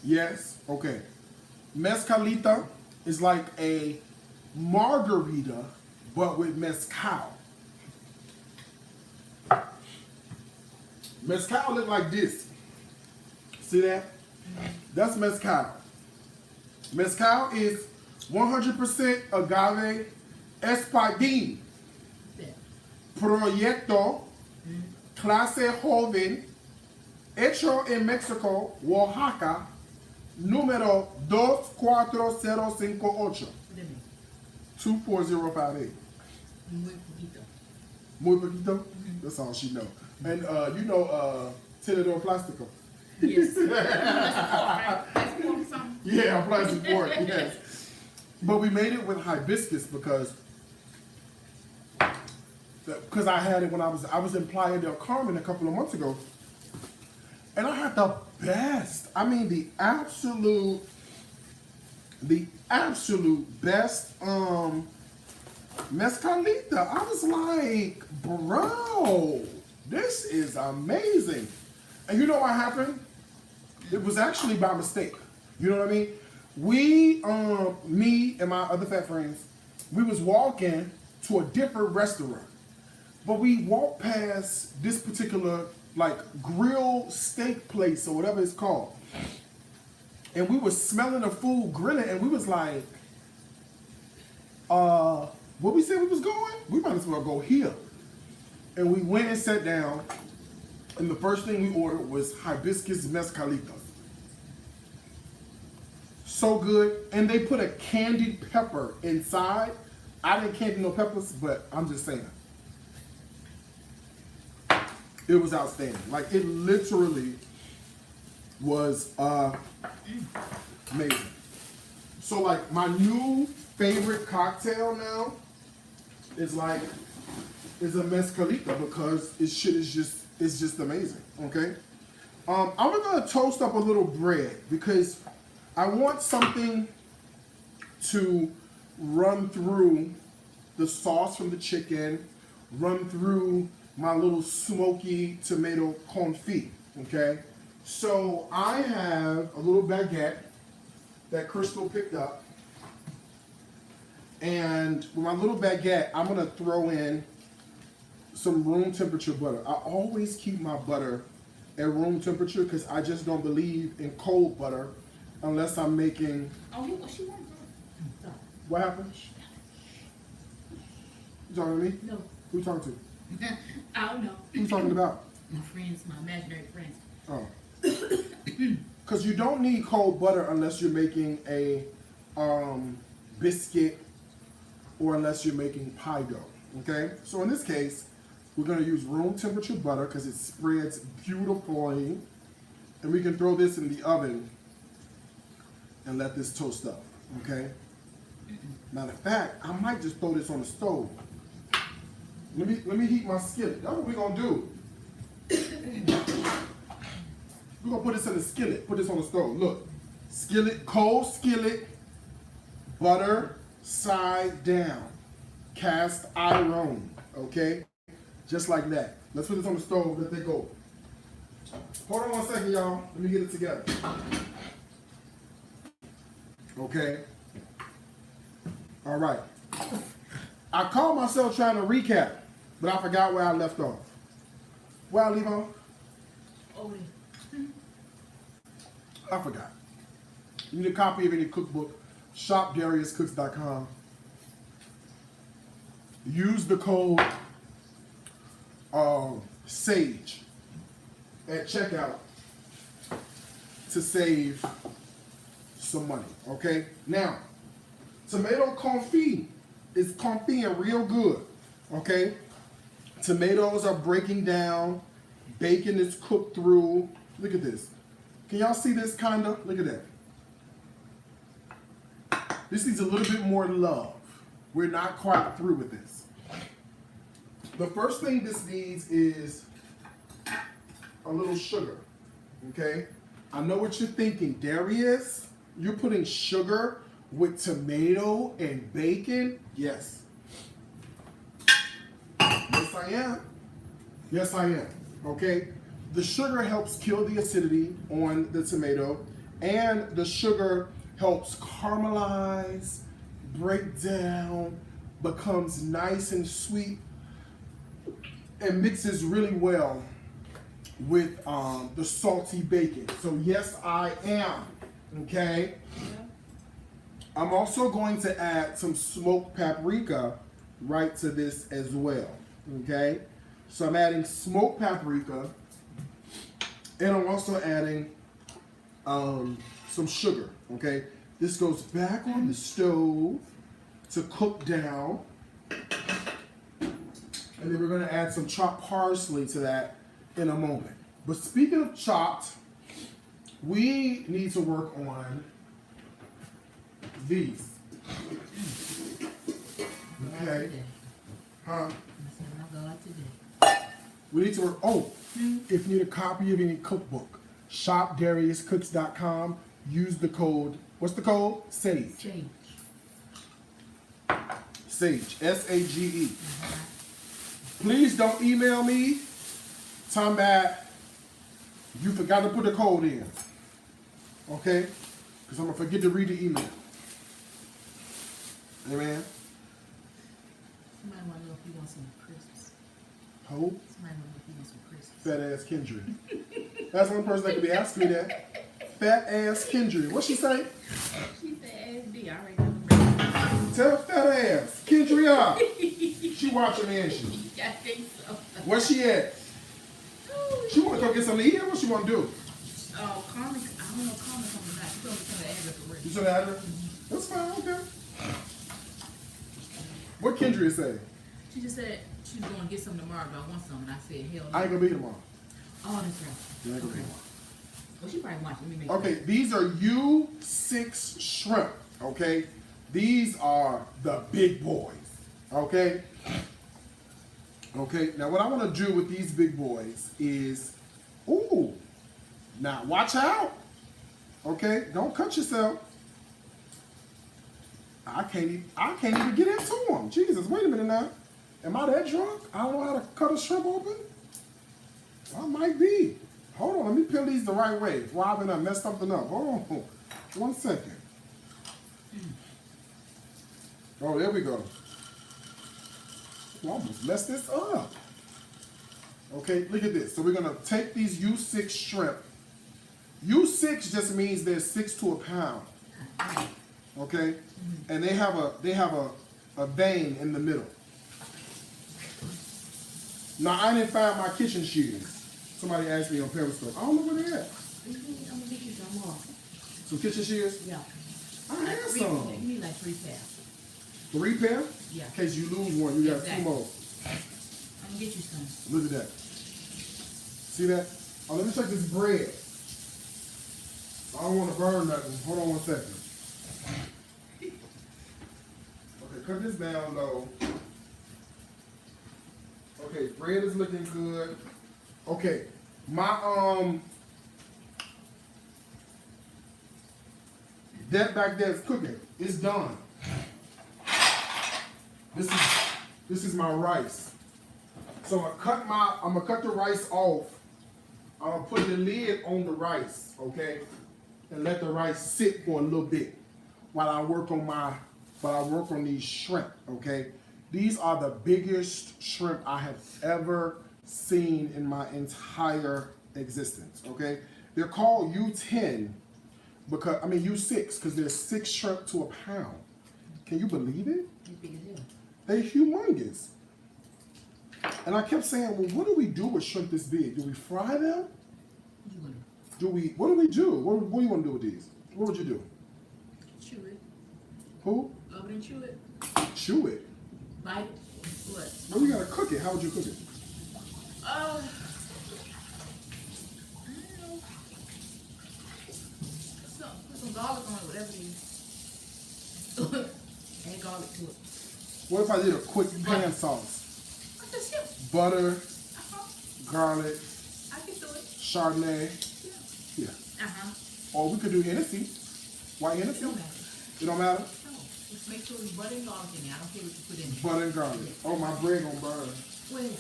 Yes, okay. Mezcalita is like a margarita, but with mezcal. Mezcal look like this. See that? That's mezcal. Mezcal is 100% agave espadín. Yeah. Proyecto clase joven hecho en Mexico, Oaxaca, número 24058 What do you mean? 24058. Muy poquito. Muy poquito? That's all she know. And you know Tenedor Plastico. Yes. That's a fork, right? That's a fork or something? Yeah, plastic fork, yes. But we made it with hibiscus because I had it when I was in Playa del Carmen a couple of months ago. And I had the best, I mean the absolute best mezcalita. I was like, bro, this is amazing. And you know what happened? It was actually by mistake. You know what I mean? We, me and my other fat friends, we was walking to a different restaurant. But we walked past this particular like grill steak place or whatever it's called. And we was smelling the food grilling and we was like, what we said we was going? We might as well go here. And we went and sat down and the first thing we ordered was hibiscus mezcalita. So good. And they put a candied pepper inside. I didn't candy no peppers, but I'm just saying. It was outstanding. Like it literally was amazing. So like my new favorite cocktail now is a mezcalita because it's just amazing. Okay. I'm gonna toast up a little bread because I want something to run through the sauce from the chicken, run through my little smoky tomato confit, okay? So I have a little baguette that Crystal picked up. And with my little baguette, I'm gonna throw in some room temperature butter. I always keep my butter at room temperature because I just don't believe in cold butter unless I'm making. Oh, she won't go. What happened? You talking to me? No. Who you talking to? I don't know. Who you talking about? My friends, my imaginary friends. Oh. Because you don't need cold butter unless you're making a biscuit or unless you're making pie dough. Okay? So in this case, we're going to use room temperature butter because it spreads beautifully. And we can throw this in the oven and let this toast up. Okay? Matter of fact, I might just throw this on the stove. Let me heat my skillet. That's what we're gonna do. We're gonna put this in the skillet. Put this on the stove. Look, skillet, cold skillet, butter side down, cast iron. Okay, just like that. Let's put this on the stove. Let it go. Hold on 1 second, y'all. Let me get it together. Okay. All right. I caught myself trying to recap, but I forgot where I left off. Where I leave off? Oh, I forgot. You need a copy of any cookbook, shopdariuscooks.com. Use the code SAGE at checkout to save some money, okay? Now, tomato confit is confit and real good, okay? Tomatoes are breaking down. Bacon is cooked through. Look at this. Can y'all see this kind of? Look at that. This needs a little bit more love. We're not quite through with this. The first thing this needs is a little sugar, okay? I know what you're thinking. Darius, you're putting sugar with tomato and bacon? Yes. Yes, I am. Yes, I am. Okay? The sugar helps kill the acidity on the tomato, and the sugar helps caramelize, break down, becomes nice and sweet, and mixes really well with the salty bacon. So yes, I am. Okay? I'm also going to add some smoked paprika right to this as well. Okay? So I'm adding smoked paprika, and I'm also adding some sugar. Okay? This goes back on the stove to cook down. And then we're going to add some chopped parsley to that in a moment. But speaking of chopped, we need to work on these. Okay. Huh? We need to work. Oh, if you need a copy of any cookbook, shopdariuscooks.com. Use the code. What's the code? SAGE. SAGE. SAGE. Please don't email me. Talking about you forgot to put the code in. Okay? Because I'm going to forget to read the email. Amen? Somebody want to know if you want some crisps. Who? Somebody want to know if you want some crisps. Fat ass Kendra. That's one person that could be asking me that. Fat ass Kendra. What she say? She said ass D. I already know. Tell fat ass Kendra. She watching me, ain't she? I think so. Where she at? She want to go get something to eat? What she want to do? Oh, Carmen, I don't know Carmen coming back. She told me to come to address already. You should have her? That's fine, okay. What Kendra say? She just said she was going to get some tomorrow, but I want some. And I said, hell no. I ain't gonna be here tomorrow. Oh, that's right. Yeah, I ain't gonna be here Well, she probably watching. Let me make tomorrow. Okay, these are U6 shrimp, okay? These are the big boys, okay? Okay, now what I want to do with these big boys is, ooh, now watch out, okay? Don't cut yourself. I can't even get into them. Jesus, wait a minute now. Am I that drunk? I don't know how to cut a shrimp open? I might be. Hold on, let me peel these the right way. Why haven't I messed something up? Hold on, 1 second. Oh, there we go. I almost messed this up. Okay, look at this. So we're gonna take these U6 shrimp. U6 just means there's 6 to a pound. Okay, and they have a vein in the middle. Now I didn't find my kitchen shears. Somebody asked me on Periscope. I don't know where they're at. I'm going to get you some more. Some kitchen shears? Yeah. I had some. You need like 3 pairs. 3 pair? Yeah. In case you lose one, you got Exactly. 2 more. I'm going to get you some. Look at that. See that? Oh, let me check this bread. I don't want to burn nothing. Hold on 1 second. Okay, cut this down low. Okay, bread is looking good. Okay, my that back there is cooking. It's done. This is my rice. So I'm gonna cut the rice off. I'm gonna put the lid on the rice, okay, and let the rice sit for a little bit while I work on these shrimp, okay. These are the biggest shrimp I have ever seen in my entire existence, okay. They're called U10 because U6 because there's 6 shrimp to a pound. Can you believe it? They big as hell. They're humongous. And I kept saying, well, what do we do with shrimp this big? Do we fry them? What you wanna What do we do? What do you want to do with these? What would you do? chew it? Who? Over and chew it. Chew it. Bite it. What? Well, you gotta cook it. How would you cook it? I don't know. Put some garlic on it, whatever it is. Add garlic to it. What if I did a quick pan sauce? That's it. Butter, Uh-huh. garlic, I can do it. Chardonnay. Yeah. Yeah. Uh-huh. Or we could do Hennessy. White It Hennessy. don't matter. It don't matter. No. Just make sure it's butter and garlic in there. I don't care what you put in it. Butter and garlic. Oh, my bread gonna burn. Where is it?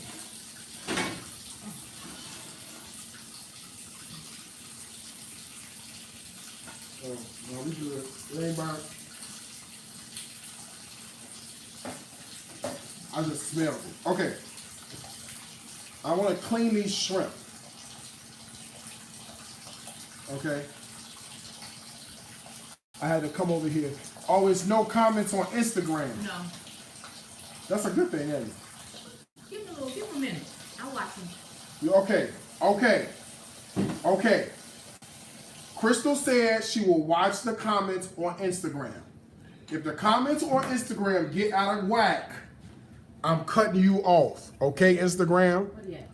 Oh, no, we do it. Lean back. I just smelled it. Okay. I want to clean these shrimp. Okay. I had to come over here. Oh, it's no comments on Instagram. No. That's a good thing, ain't it? Give him a minute. I'll watch him. Okay. Crystal said she will watch the comments on Instagram. If the comments on Instagram get out of whack, I'm cutting you off. Okay, Instagram? What is that?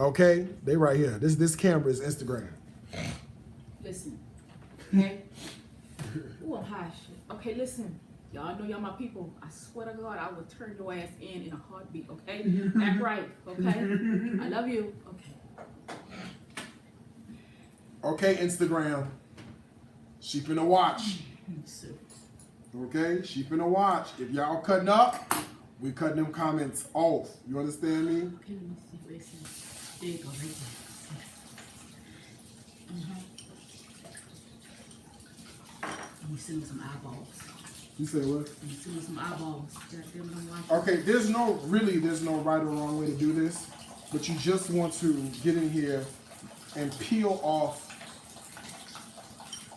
Okay? They right here. This camera is Instagram. Listen. Okay? Ooh, I'm high as shit. Okay, listen. Y'all know y'all my people. I swear to God, I will turn your ass in a heartbeat, okay? Act right, okay? I love you. Okay. Okay, Instagram. She finna watch. Okay? She finna watch. If y'all cutting up, we cutting them comments off. You understand me? Okay, let me see what it says. There you go, right there. Let me send me some eyeballs. You say what? Let me send me some eyeballs. God damn it, I'm watching. Okay, there's no right or wrong way to do this, but you just want to get in here and peel off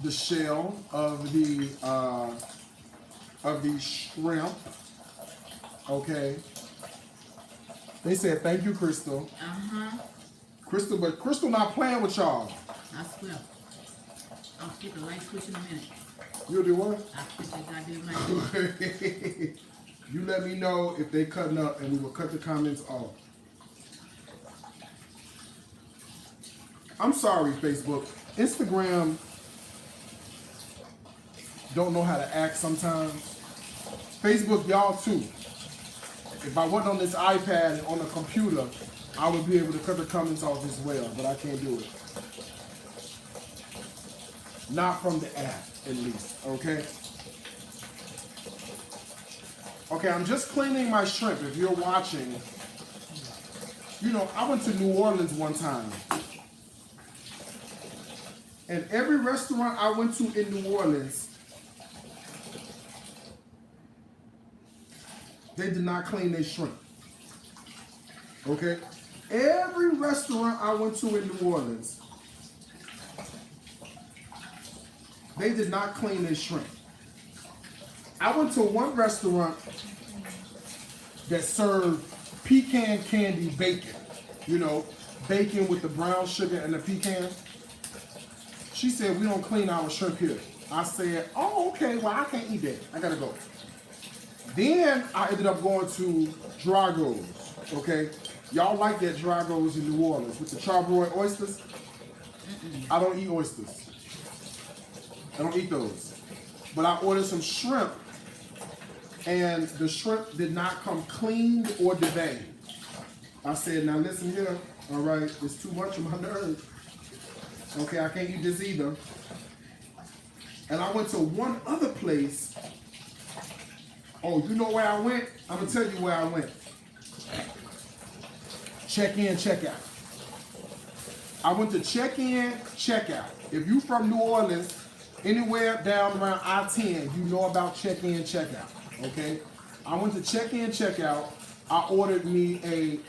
the shell of the shrimp. Okay. They said thank you, Crystal. Crystal, but Crystal not playing with y'all. I swear. I'll flip the light switch in a minute. You'll do what? I'll flip that goddamn light switch. You let me know if they cutting up, and we will cut the comments off. I'm sorry, Facebook. Instagram don't know how to act sometimes. Facebook, y'all too. If I wasn't on this iPad and on the computer, I would be able to cut the comments off as well, but I can't do it. Not from the app, at least, okay? Okay, I'm just cleaning my shrimp. If you're watching, you know, I went to New Orleans one time. And every restaurant I went to in New Orleans, they did not clean their shrimp. Okay? Every restaurant I went to in New Orleans, they did not clean their shrimp. I went to one restaurant that served pecan candy bacon. You know, bacon with the brown sugar and the pecan. She said, we don't clean our shrimp here. I said, oh, okay, well, I can't eat that. I gotta go. Then I ended up going to Drago's, okay? Y'all like that Drago's in New Orleans with the charbroiled oysters? I don't eat oysters. I don't eat those. But I ordered some shrimp, and the shrimp did not come cleaned or deveined. I said, now listen here, all right, it's too much of my nerves. Okay, I can't eat this either. And I went to one other place. Oh, you know where I went? I'm gonna tell you where I went. Check in, check out. I went to check in, check out. If you from New Orleans, anywhere down around I-10, you know about check in, check out. Okay? I went to check in, check out. I ordered me a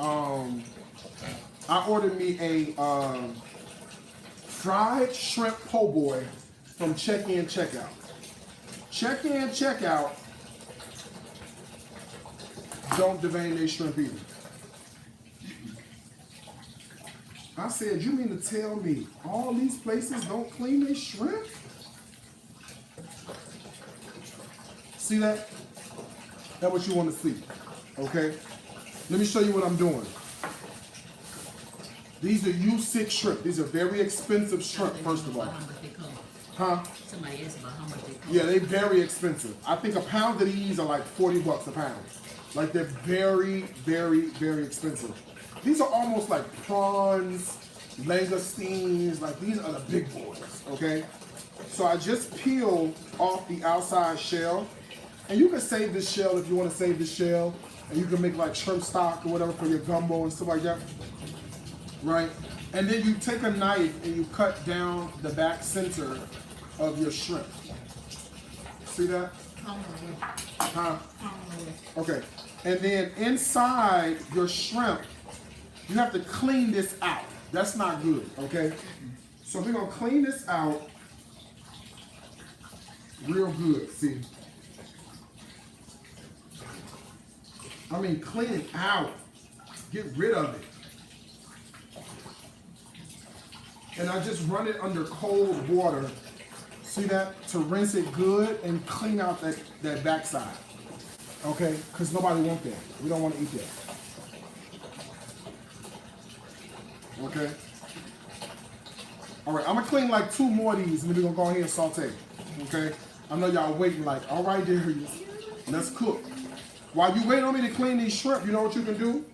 fried shrimp po' boy from Check-In, Checkout. Check-In, Checkout don't devein their shrimp either. I said, you mean to tell me all these places don't clean their shrimp? See that? That's what you want to see, okay? Let me show you what I'm doing. These are U6 shrimp. These are very expensive shrimp, first of all. How much they cost? Huh? Somebody asked about how much they cost. Yeah, they're very expensive. I think a pound of these are like $40 a pound. Like they're very, very, very expensive. These are almost like prawns, langoustines, like these are the big boys, okay? So I just peel off the outside shell. And you can save this shell if you want to save this shell. And you can make like shrimp stock or whatever for your gumbo and stuff like that. Right? And then you take a knife and you cut down the back center of your shrimp. See that? Huh? Okay. And then inside your shrimp, you have to clean this out. That's not good, okay? So we're gonna clean this out real good, see? I mean, clean it out. Get rid of it. And I just run it under cold water. See that? To rinse it good and clean out that backside. Okay? Because nobody wants that. We don't want to eat that. Okay? All right, I'm going to clean like 2 more of these and then we're going to go ahead and saute. Okay? I know y'all waiting like, all right, Darius, let's cook. While you wait on me to clean these shrimp, you know what you can do?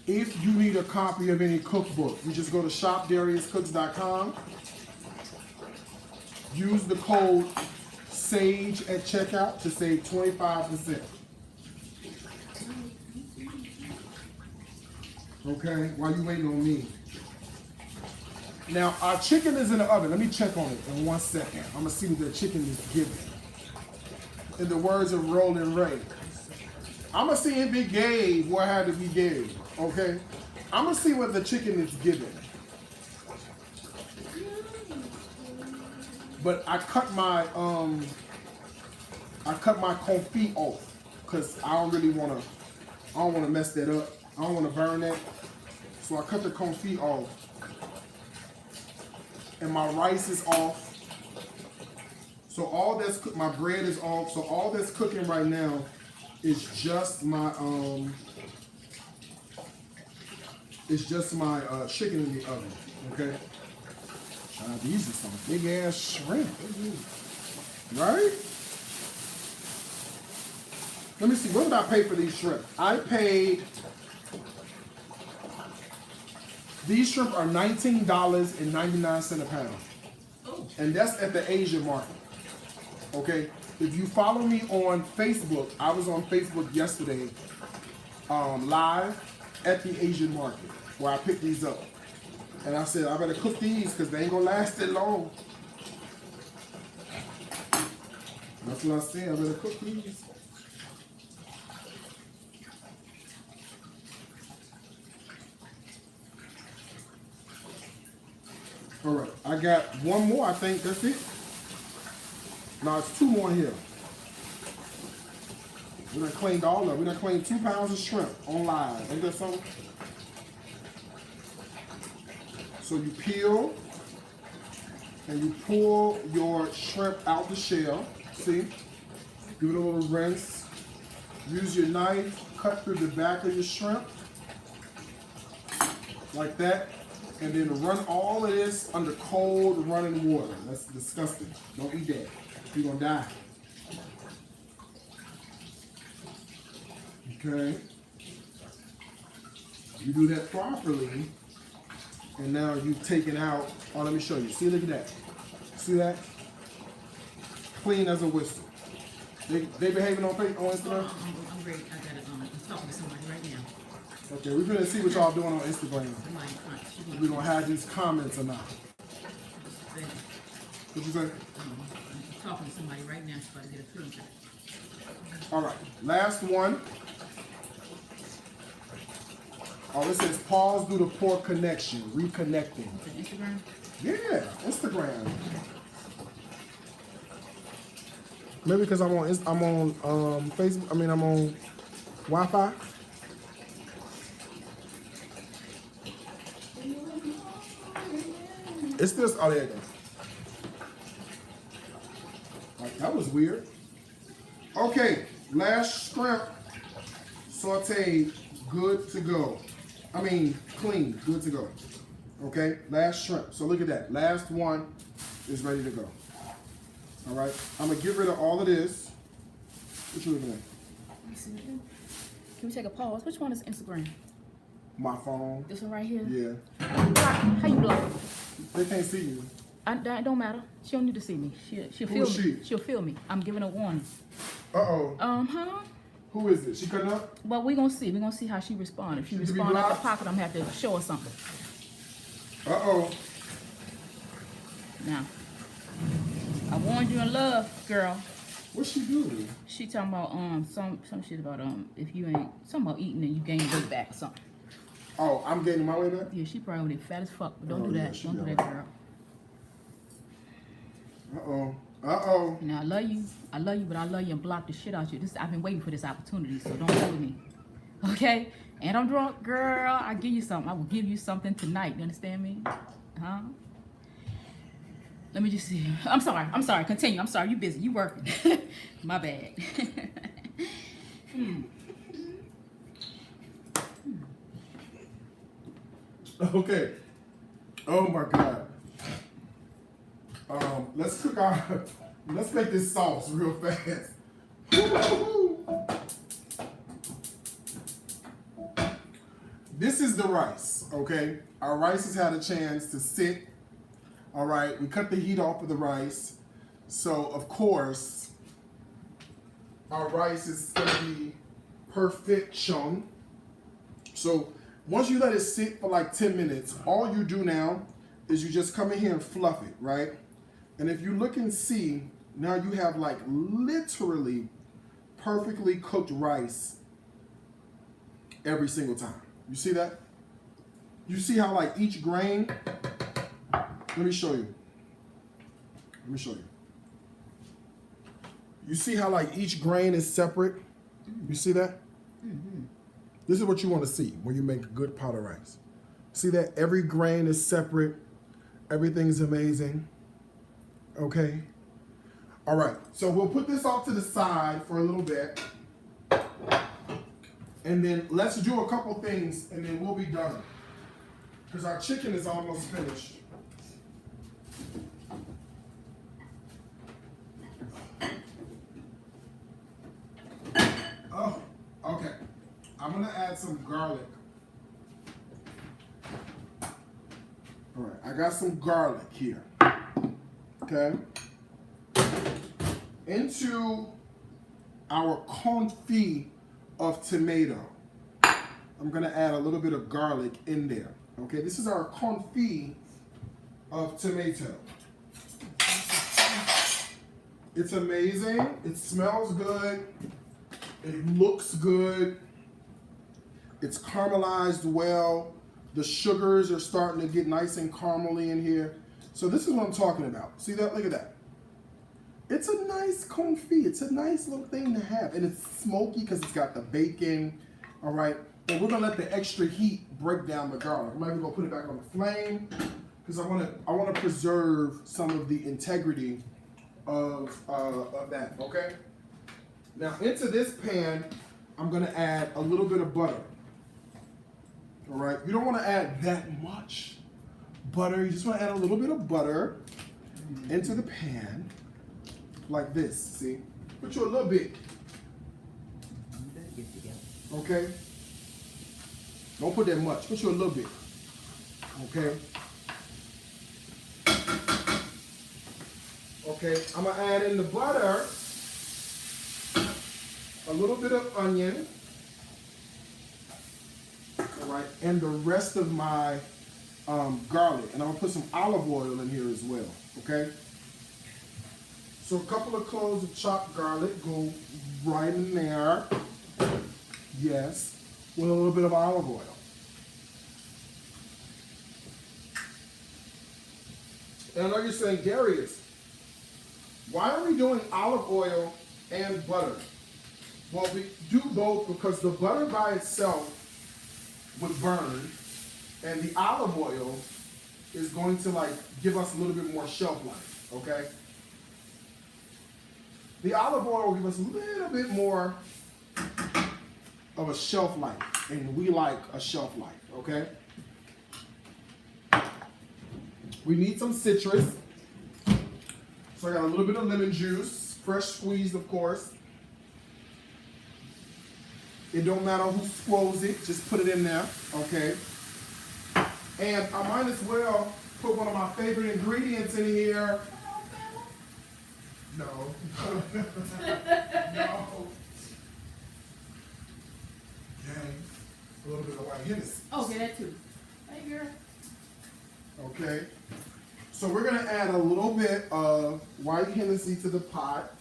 If you need a copy of any cookbook, you just go to shopdariuscooks.com. Use the code SAGE at checkout to save 25%. Okay, while you waiting on me. Now, our chicken is in the oven. Let me check on it in 1 second. I'm going to see what the chicken is giving. In the words of Roland Ray, I'm going to see if it gave what had to be gave. Okay? I'm going to see what the chicken is giving. But I cut my confit off because I don't want to mess that up. I don't want to burn that. So I cut the confit off. And my rice is off. So all that's my bread is off. So all that's cooking right now is just my chicken in the oven. Okay. These are some big ass shrimp, right? Let me see. What did I pay for these shrimp? I paid. These shrimp are $19.99 a pound, and that's at the Asian market. Okay. If you follow me on Facebook, I was on Facebook yesterday, live at the Asian market where I picked these up. And I said, I better cook these because they ain't going to last that long. That's what I said. I better cook these. All right. I got 1 more. I think that's it. No, it's 2 more here. We done cleaned all of it. We done cleaned 2 pounds of shrimp on live. Ain't that something? So you peel and you pull your shrimp out the shell. See? Give it a little rinse. Use your knife, cut through the back of your shrimp. Like that. And then run all of this under cold running water. That's disgusting. Don't eat that. You're gonna die. Okay. You do that properly. And now you've taken out, oh, let me show you. See, look at that. See that? Clean as a whistle. They behaving on Instagram? I'm great. I got it on. I'm talking to somebody right now. Okay, we're gonna see what y'all doing on Instagram. We're gonna have these comments or not. What you say? I'm talking to somebody right now. She's about to get a food. All right, last one. Oh, it says pause due to poor connection, reconnecting. To Instagram? Yeah, Instagram. Maybe because I'm on Facebook. I mean, I'm on Wi-Fi. It's this. Oh, there you go. Like, that was weird. Okay, last shrimp sauteed, good to go. I mean, clean, good to go. Okay, last shrimp. So look at that. Last one is ready to go. All right, I'm gonna get rid of all of this. What you looking at? Let me see. Can we take a pause? Which one is Instagram? My phone. This one right here? Yeah. How you block? They can't see you. That don't matter. She don't need to see me. She'll Who feel is me. she? She'll feel me. I'm giving a warning. Uh-oh. Who is it? She cutting up? Well, we're gonna see. We're gonna see how she responds. If she She to be responds out the blocked? pocket, I'm gonna have to show her something. Uh-oh. Now, I warned you in love, girl. What's she doing? She talking about some shit about if you ain't something about eating and you gain weight back or something. Oh, I'm getting my way back? Yeah, she probably over there fat as fuck, but don't Oh, do yeah, that. she Don't do be that, alright. girl. Uh-oh. Now I love you, but I love you and block the shit out you. I've been waiting for this opportunity, so don't play with me. Okay? And I'm drunk, girl. I give you something. I will give you something tonight. You understand me? Huh? Let me just see. I'm sorry. Continue. I'm sorry. You busy. You working. My bad. Okay. Oh my God. Let's make this sauce real fast. This is the rice, okay? Our rice has had a chance to sit. All right, we cut the heat off of the rice. So, of course, our rice is gonna be perfection. So, once you let it sit for like 10 minutes, all you do now is you just come in here and fluff it, right? And if you look and see, now you have like literally perfectly cooked rice every single time. You see that? You see how like each grain, let me show you. You see how like each grain is separate? You see that? Mm-hmm. This is what you want to see when you make good pot of rice. See that every grain is separate. Everything's amazing. Okay. All right. So we'll put this off to the side for a little bit. And then let's do a couple things and then we'll be done. Because our chicken is almost finished. Oh, okay. I'm gonna add some garlic. All right, I got some garlic here. Okay. Into our confit of tomato, I'm gonna add a little bit of garlic in there. Okay, this is our confit of tomato. It's amazing. It smells good. It looks good. It's caramelized well. The sugars are starting to get nice and caramely in here. So this is what I'm talking about. See that? Look at that. It's a nice confit. It's a nice little thing to have. And it's smoky because it's got the bacon. All right. And we're gonna let the extra heat break down the garlic. I'm even gonna put it back on the flame because I wanna preserve some of the integrity of that. Okay. Now into this pan, I'm gonna add a little bit of butter. All right. You don't want to add that much butter. You just want to add a little bit of butter into the pan, like this. See? Put you a little bit. Okay. Don't put that much. Put you a little bit. Okay. Okay. I'm gonna add in the butter, a little bit of onion. All right, and the rest of my garlic. And I'm gonna put some olive oil in here as well, okay? So a couple of cloves of chopped garlic go right in there. Yes, with a little bit of olive oil. And I know you're saying, Darius, why are we doing olive oil and butter? Well, we do both because the butter by itself would burn, and the olive oil is going to like give us a little bit more shelf life, okay? The olive oil will give us a little bit more of a shelf life, and we like a shelf life, okay? We need some citrus. So I got a little bit of lemon juice, fresh squeezed, of course. It don't matter who squoze it, just put it in there, okay? And I might as well put one of my favorite ingredients in here. No. No. Okay. A little bit of white Hennessy. Okay, that too. Hey, girl. Okay. So we're gonna add a little bit of white Hennessy to the pot.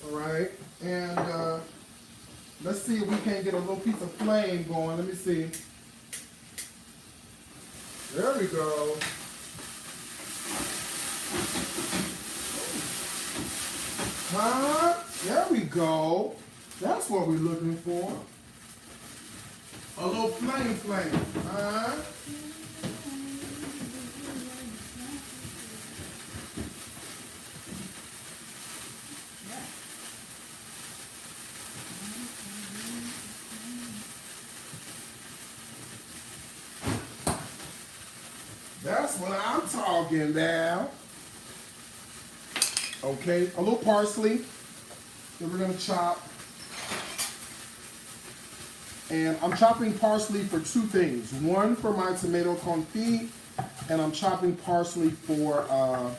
All right, and let's see if we can't get a little piece of flame going. Let me see. There we go. Huh? There we go. That's what we're looking for. A little flame. Huh? That's what I'm talking about. Okay, a little parsley that we're gonna chop. And I'm chopping parsley for two things. One for my tomato confit, and I'm chopping parsley for our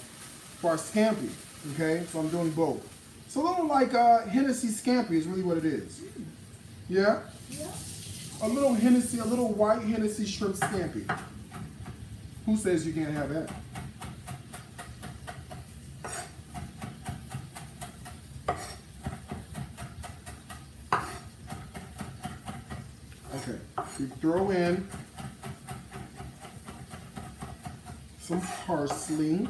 scampi. Okay, so I'm doing both. It's a little like Hennessy scampi is really what it is. Yeah? Yeah. A little Hennessy, a little white Hennessy shrimp scampi. Who says you can't have that? Okay, you throw in some parsley.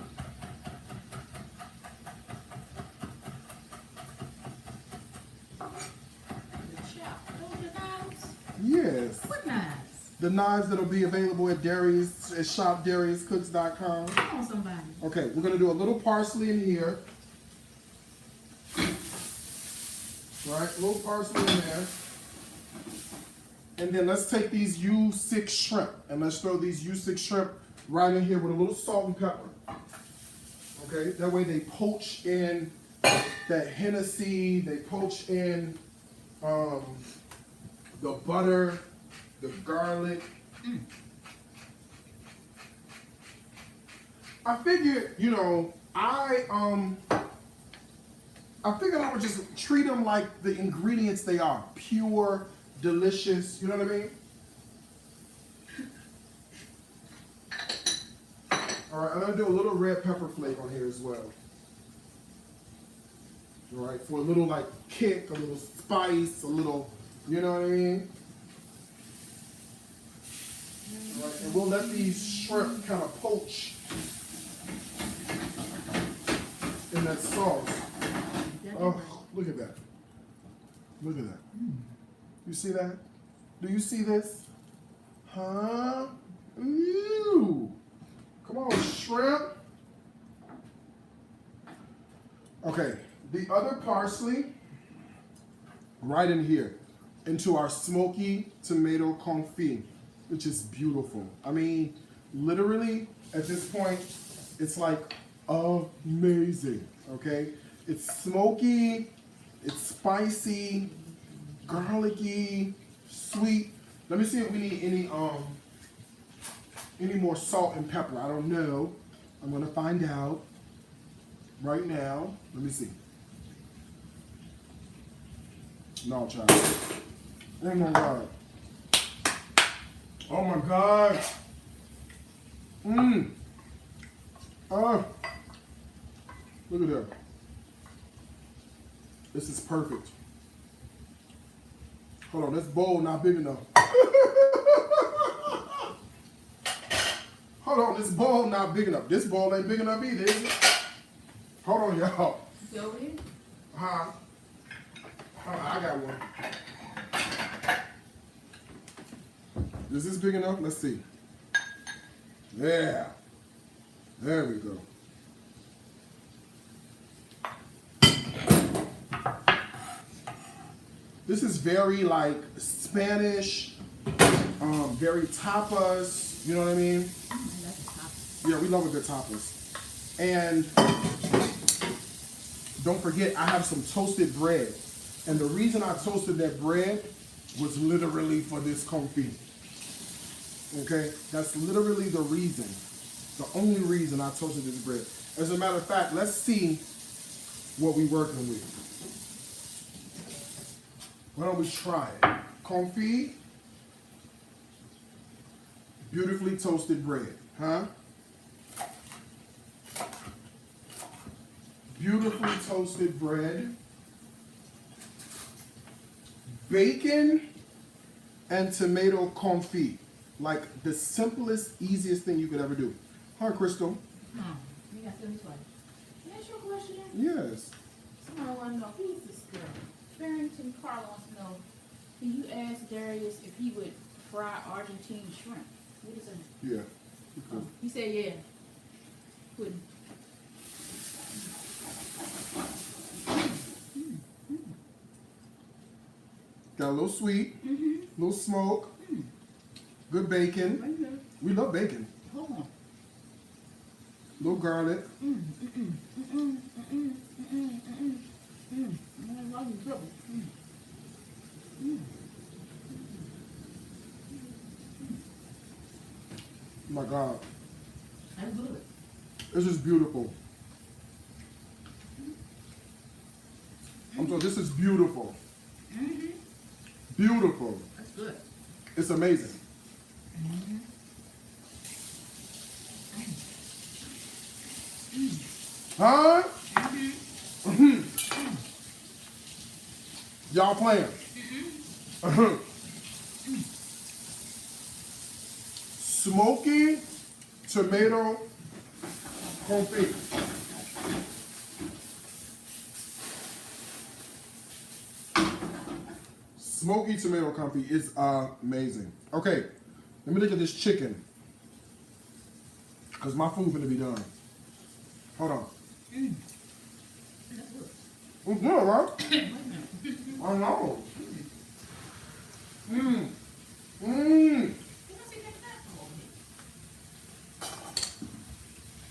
Yes. What knives? The knives that'll be available at Darius, at shopdariuscooks.com. Come on, somebody. Okay, we're gonna do a little parsley in here. Right, a little parsley in there. And then let's take these U6 shrimp and let's throw these U6 shrimp right in here with a little salt and pepper. Okay, that way they poach in that Hennessy, they poach in the butter, the garlic. I figured, you know, I figured I would just treat them like the ingredients they are, pure, delicious. You know what I mean? All right, I'm gonna do a little red pepper flake on here as well. All right, for a little like kick, a little spice, a little, you know what I mean? All right, and we'll let these shrimp kind of poach in that sauce. Oh, look at that. Look at that. You see that? Do you see this? Huh? Ew. Come on, shrimp. Okay, the other parsley, right in here, into our smoky tomato confit, which is beautiful. I mean, literally, at this point, it's like amazing, okay? It's smoky, it's spicy, garlicky, sweet. Let me see if we need any more salt and pepper. I don't know. I'm gonna find out right now. Let me see. No, child. Oh my God. Oh my God. Oh. Look at that. This is perfect. Hold on, this bowl not big enough. Hold on, this bowl not big enough. This bowl ain't big enough either, is it? Hold on, y'all. You over here? Huh? I got one. Is this big enough? Let's see. Yeah. There we go. This is very like Spanish, very tapas, you know what I mean? Yeah, we love a good tapas. And don't forget, I have some toasted bread. And the reason I toasted that bread was literally for this confit. Okay? That's literally the reason. The only reason I toasted this bread. As a matter of fact, let's see what we're working with. Why don't we try it? Confit, beautifully toasted bread, huh? Beautifully toasted bread, bacon, and tomato confit. Like the simplest, easiest thing you could ever do. Huh, Crystal? You got to twice. Can I ask you a question? Yes. Someone want to know, who's this girl? Barrington Carl wants to know, can you ask Darius if he would fry Argentine shrimp? What is that? Yeah. Oh, he said yeah. Wouldn't. Got a little sweet, a little smoke, good bacon. We love bacon. Hold on. A little garlic. My God. That's good. This is beautiful. I'm sorry, this is beautiful. Beautiful. That's good. It's amazing. Huh? Y'all playing? Smoky tomato confit. Smoky tomato confit is amazing. Okay, let me look at this chicken. Because my food's gonna be done. Hold on. It's good, right? I know.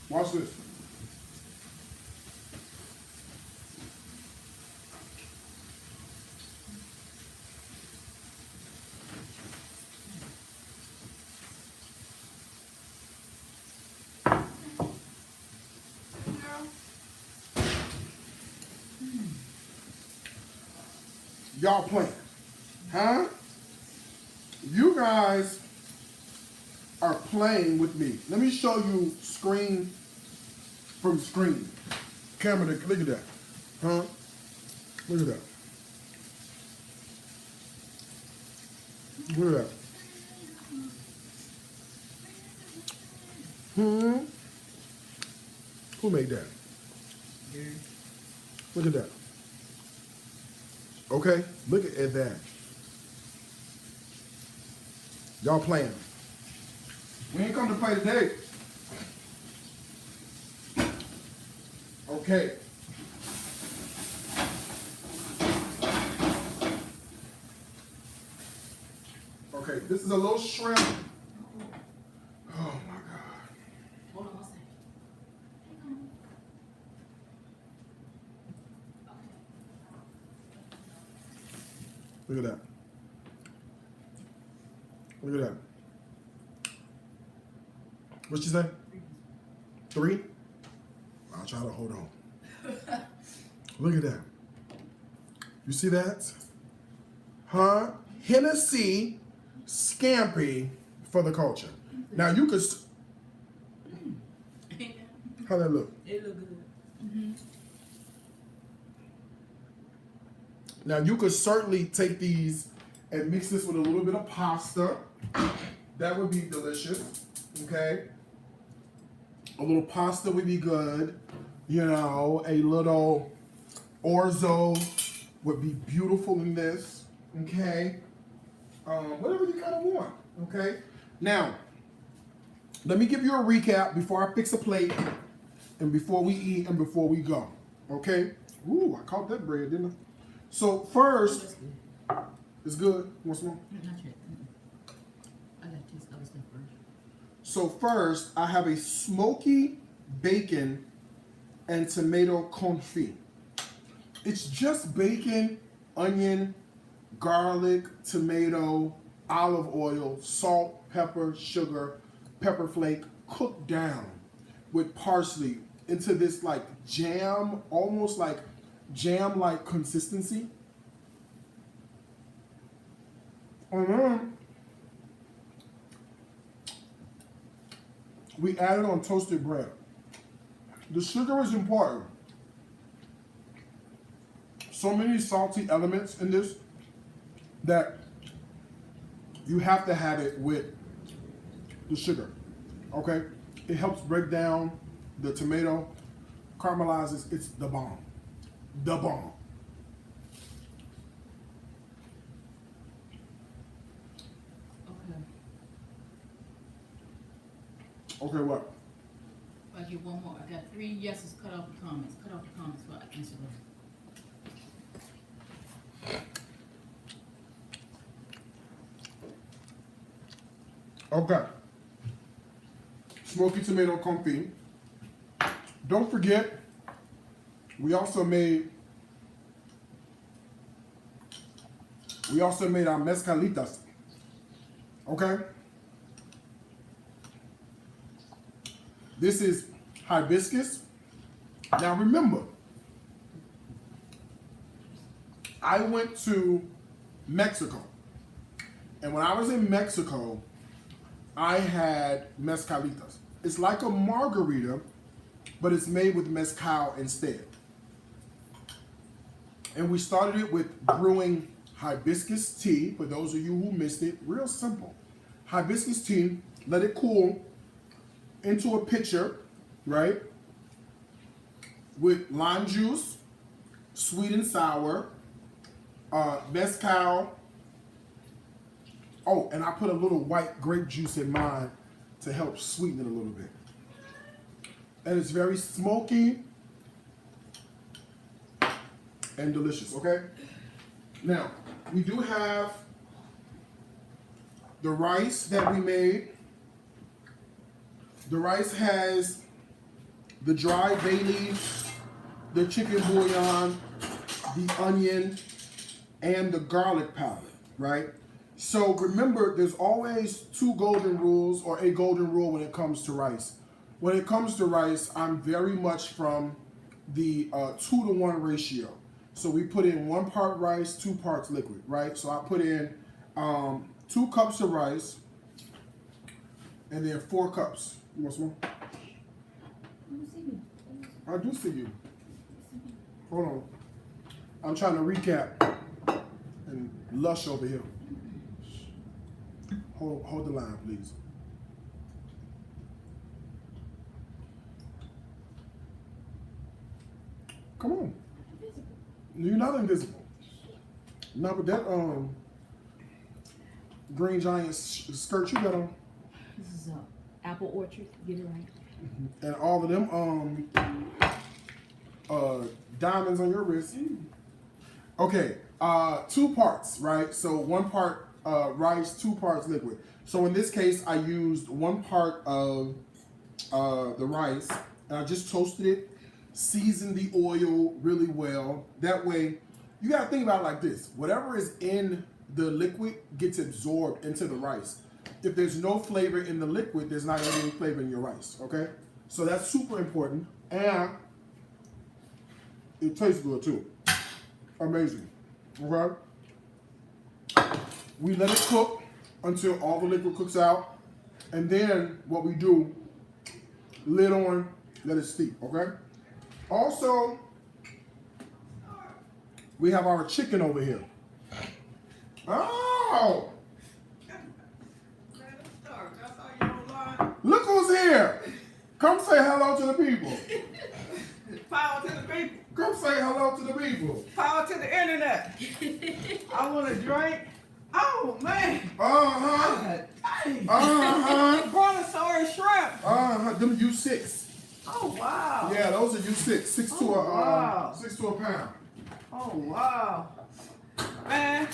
Watch this. Y'all playing, huh? You guys are playing with me. Let me show you screen from screen. Camera, look at that, huh? Look at that. Look at that. Who made that? Look at that. Okay, look at that. Y'all playing. We ain't come to play today. Okay. Okay, this is a little shrimp. Oh my God. Hold on one second. Look at that. Look at that. What'd she say? 3? I'll try to hold on. Look at that. You see that? Huh? Hennessy scampi for the culture. Now you could. How that look? It look good. Now you could certainly take these and mix this with a little bit of pasta. That would be delicious. Okay. A little pasta would be good. You know, a little orzo would be beautiful in this. Okay. Whatever you kind of want. Okay. Now, let me give you a recap before I fix a plate and before we eat and before we go. Okay. Ooh, I caught that bread, didn't I? So first, it's good. You want some more? Not yet. I got this other stuff first. So first, I have a smoky bacon and tomato confit. It's just bacon, onion, garlic, tomato, olive oil, salt, pepper, sugar, pepper flake, cooked down with parsley into this like jam, almost like jam-like consistency. And then we added on toasted bread. The sugar is important. So many salty elements in this that you have to have it with the sugar. Okay? It helps break down the tomato, caramelizes. It's the bomb. The bomb. Okay. Okay, what? I'll get one more. I got 3 yeses. Cut off the comments. Cut off the comments for Instagram. Okay. Smoky tomato confit. Don't forget, we also made our mezcalitas. Okay? This is hibiscus. Now remember, I went to Mexico. And when I was in Mexico, I had mezcalitas. It's like a margarita, but it's made with mezcal instead. And we started it with brewing hibiscus tea. For those of you who missed it, real simple. Hibiscus tea, let it cool into a pitcher, right? With lime juice, sweet and sour, mezcal. Oh, and I put a little white grape juice in mine to help sweeten it a little bit. And it's very smoky and delicious, okay? Now, we do have the rice that we made. The rice has the dry bay leaves, the chicken bouillon, the onion, and the garlic powder, right? So remember, there's always 2 golden rules or a golden rule when it comes to rice. When it comes to rice, I'm very much from the 2-to-1 ratio. So we put in 1 part rice, 2 parts liquid, right? So I put in 2 cups of rice and then 4 cups. You want some more? I do see you. Hold on. I'm trying to recap and Lush over here. Hold the line, please. Come on. You're not invisible. Not with that green giant skirt you got on. This is apple orchard. Get it right. And all of them diamonds on your wrist. Okay, 2 parts, right? So 1 part rice, 2 parts liquid. So in this case, I used 1 part of the rice, and I just toasted it, seasoned the oil really well. That way, you gotta think about it like this. Whatever is in the liquid gets absorbed into the rice. If there's no flavor in the liquid, there's not gonna be any flavor in your rice, okay? So that's super important, and it tastes good too. Amazing, okay? We let it cook until all the liquid cooks out, and then what we do, lid on, let it steep, okay? Also, we have our chicken over here. Oh! Look who's here! Come say hello to the people. Power to the people. Come say hello to the people. Power to the internet. I want a drink. Oh man. Uh-huh. Dang. Uh-huh. Brontosaurus shrimp. Uh-huh. Them U6. Oh wow. Yeah, those are U6. Six to wow. 6 to a pound. Oh wow. Man,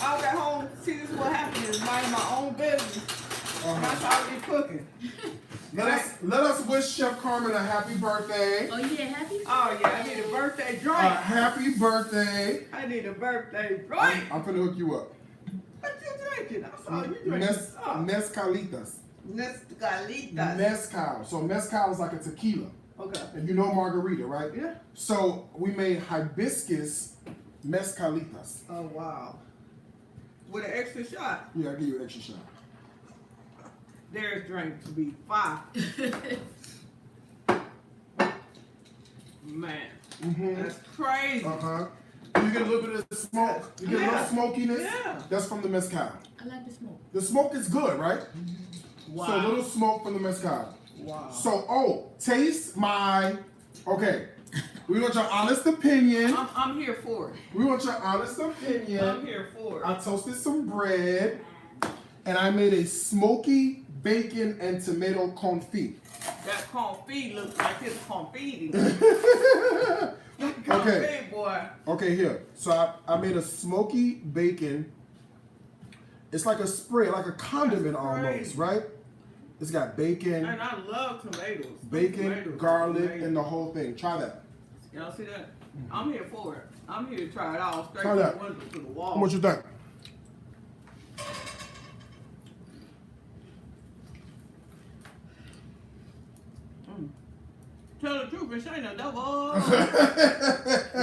I'll get home, see this is what happened, is minding my own business. That's how I be cooking. Let us wish Chef Carmen a happy birthday. Oh yeah, happy. Oh yeah, I need a birthday drink. Happy birthday. I need a birthday drink. I'm finna hook you up. What you drinking? I saw you drinking. Mezcalitas. Mezcalitas. Mezcal. So mezcal is like a tequila. Okay. And you know margarita, right? Yeah. So we made hibiscus mezcalitas. Oh wow. With an extra shot. Yeah, I'll give you an extra shot. There's drink to be fine. Man, that's crazy. Uh-huh. You get a little bit of the smoke. You get a little smokiness. Yeah. That's from the mezcal. I like the smoke. The smoke is good, right? Wow. So a little smoke from the mezcal. Wow. So, taste my. Okay. We want your honest opinion. I'm here for it. We want your honest opinion. I'm here for it. I toasted some bread, and I made a smoky bacon and tomato confit. That confit looks like it's confetti. Okay. Confit, boy. Okay, here. So I made a smoky bacon. It's like a spread, like a condiment That's almost, crazy. right? It's got bacon, And I love tomatoes. bacon, Tomatoes, garlic, tomatoes. and the whole thing. Try that. Y'all see that? I'm here for it. I'm here to try it all straight Try from that. the window to the wall. What you think? Tell the truth and say no devil.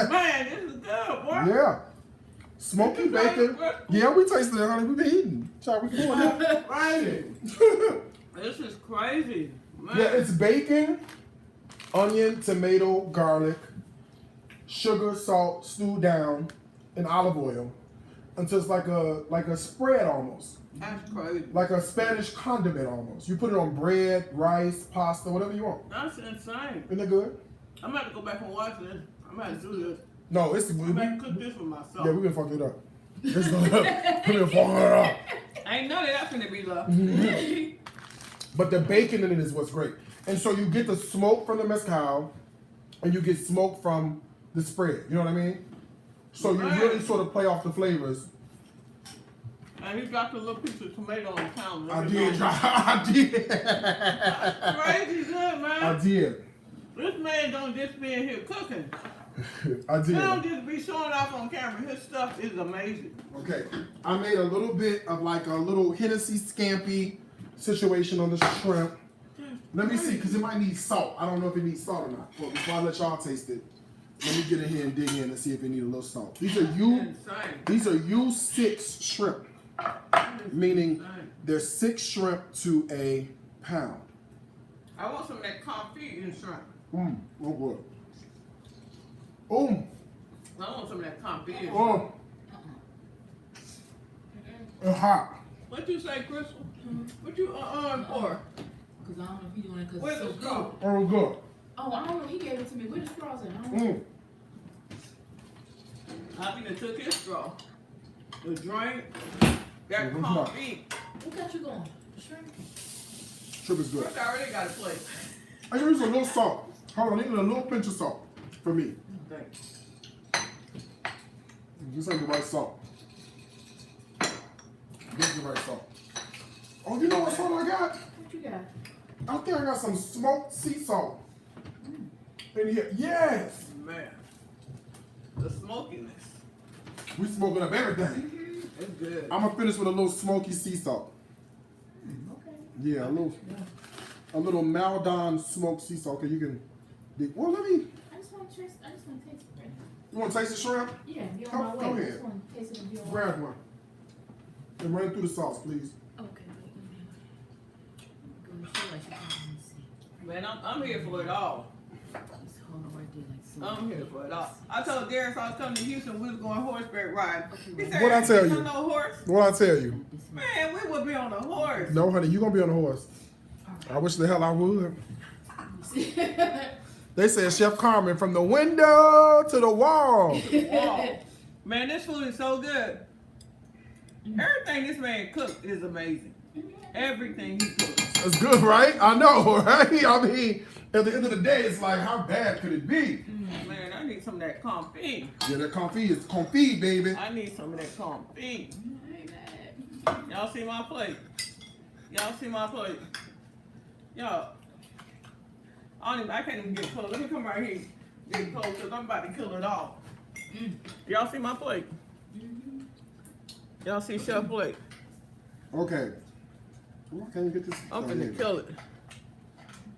Man, this is good, boy. Yeah. Smoky You tried bacon. it? Yeah, we tasted it, honey. We been eating. Child, we doing it. Crazy. This is crazy. Man. Yeah, it's bacon, onion, tomato, garlic, sugar, salt, stewed down in olive oil until it's like a spread almost. That's crazy. Like a Spanish condiment almost. You put it on bread, rice, pasta, whatever you want. That's insane. Isn't it good? I'm about to go back and watch this. I'm about to do this. No, it's I'm about to cook this for myself. yeah, we been fucking it up. We been fucking it up. I ain't know that that's gonna be love. But the bacon in it is what's great. And so you get the smoke from the mezcal and you get smoke from the spread. You know what I mean? So you really sort of play off the flavors. And he dropped a little piece of tomato on the counter. I did. I did. Crazy good, man. I did. This man don't just be in here cooking. I He don't did. just be showing off on camera. His stuff is amazing. Okay. I made a little bit of like a little Hennessy scampi situation on the shrimp. Let me see, because it might need salt. I don't know if it needs salt or not. Well, before I let y'all taste it, let me get in here and dig in and see if it needs a little salt. These are U6 shrimp, meaning there's 6 shrimp to a pound. I want some of that confit and shrimp. Oh good. Oh, I want some of that confit and shrimp. oh, it's hot. What you say, Crystal? What you for? Because I don't know if he's doing it because Where's it's so the straw? Oh, good. Oh, I don't know. He gave it to me. Where the straws at? I don't know. I think took his straw. The drink, that Mhm. confit. What got you going? Shrimp? Shrimp is good. Chris already got a plate. I use a little salt. Hold on, I need a little pinch of salt for me. Thanks. This ain't the right salt. This is the right salt. Oh, you know what salt I got? What you got? I think I got some smoked sea salt in here. Yes! Man, the smokiness. We smoking up everything. It's good. I'm gonna finish with a little smoky sea salt. Okay. Yeah, a little Maldon smoked sea salt. Okay, you can. Well, let me. I just want to taste it right now. You want to taste the shrimp? Yeah, be on Go- my way. go I ahead. just want to taste it and be on my way. Grab one. And run it through the sauce, please. Okay, wait, let me go show like you can see. Man, I'm here for it all. Just hold on right there like so. I'm here for it all. I told Darius I was coming to Houston, we was going horseback riding. He said, What'd I tell you? "You no horse?" What I tell you? This one. Man, we would be on a horse. No, honey, you gonna be on the horse. I wish the hell I would. They said Chef Carmen from the window to the wall. Wow. Man, this food is so good. Everything this man cooked is amazing. Everything he cooks. It's good, right? I know, right? I mean, at the end of the day, it's like, how bad could it be? Man, I need some of that confit. Yeah, that confit is confit, baby. I need some of that confit. Y'all see my plate? Y'all see my plate? Y'all, I can't even get close. Let me come right here. Get close because I'm about to kill it all. Y'all see my plate? Y'all see Chef plate? Okay. Well, I can't even get this. I'm finna kill it.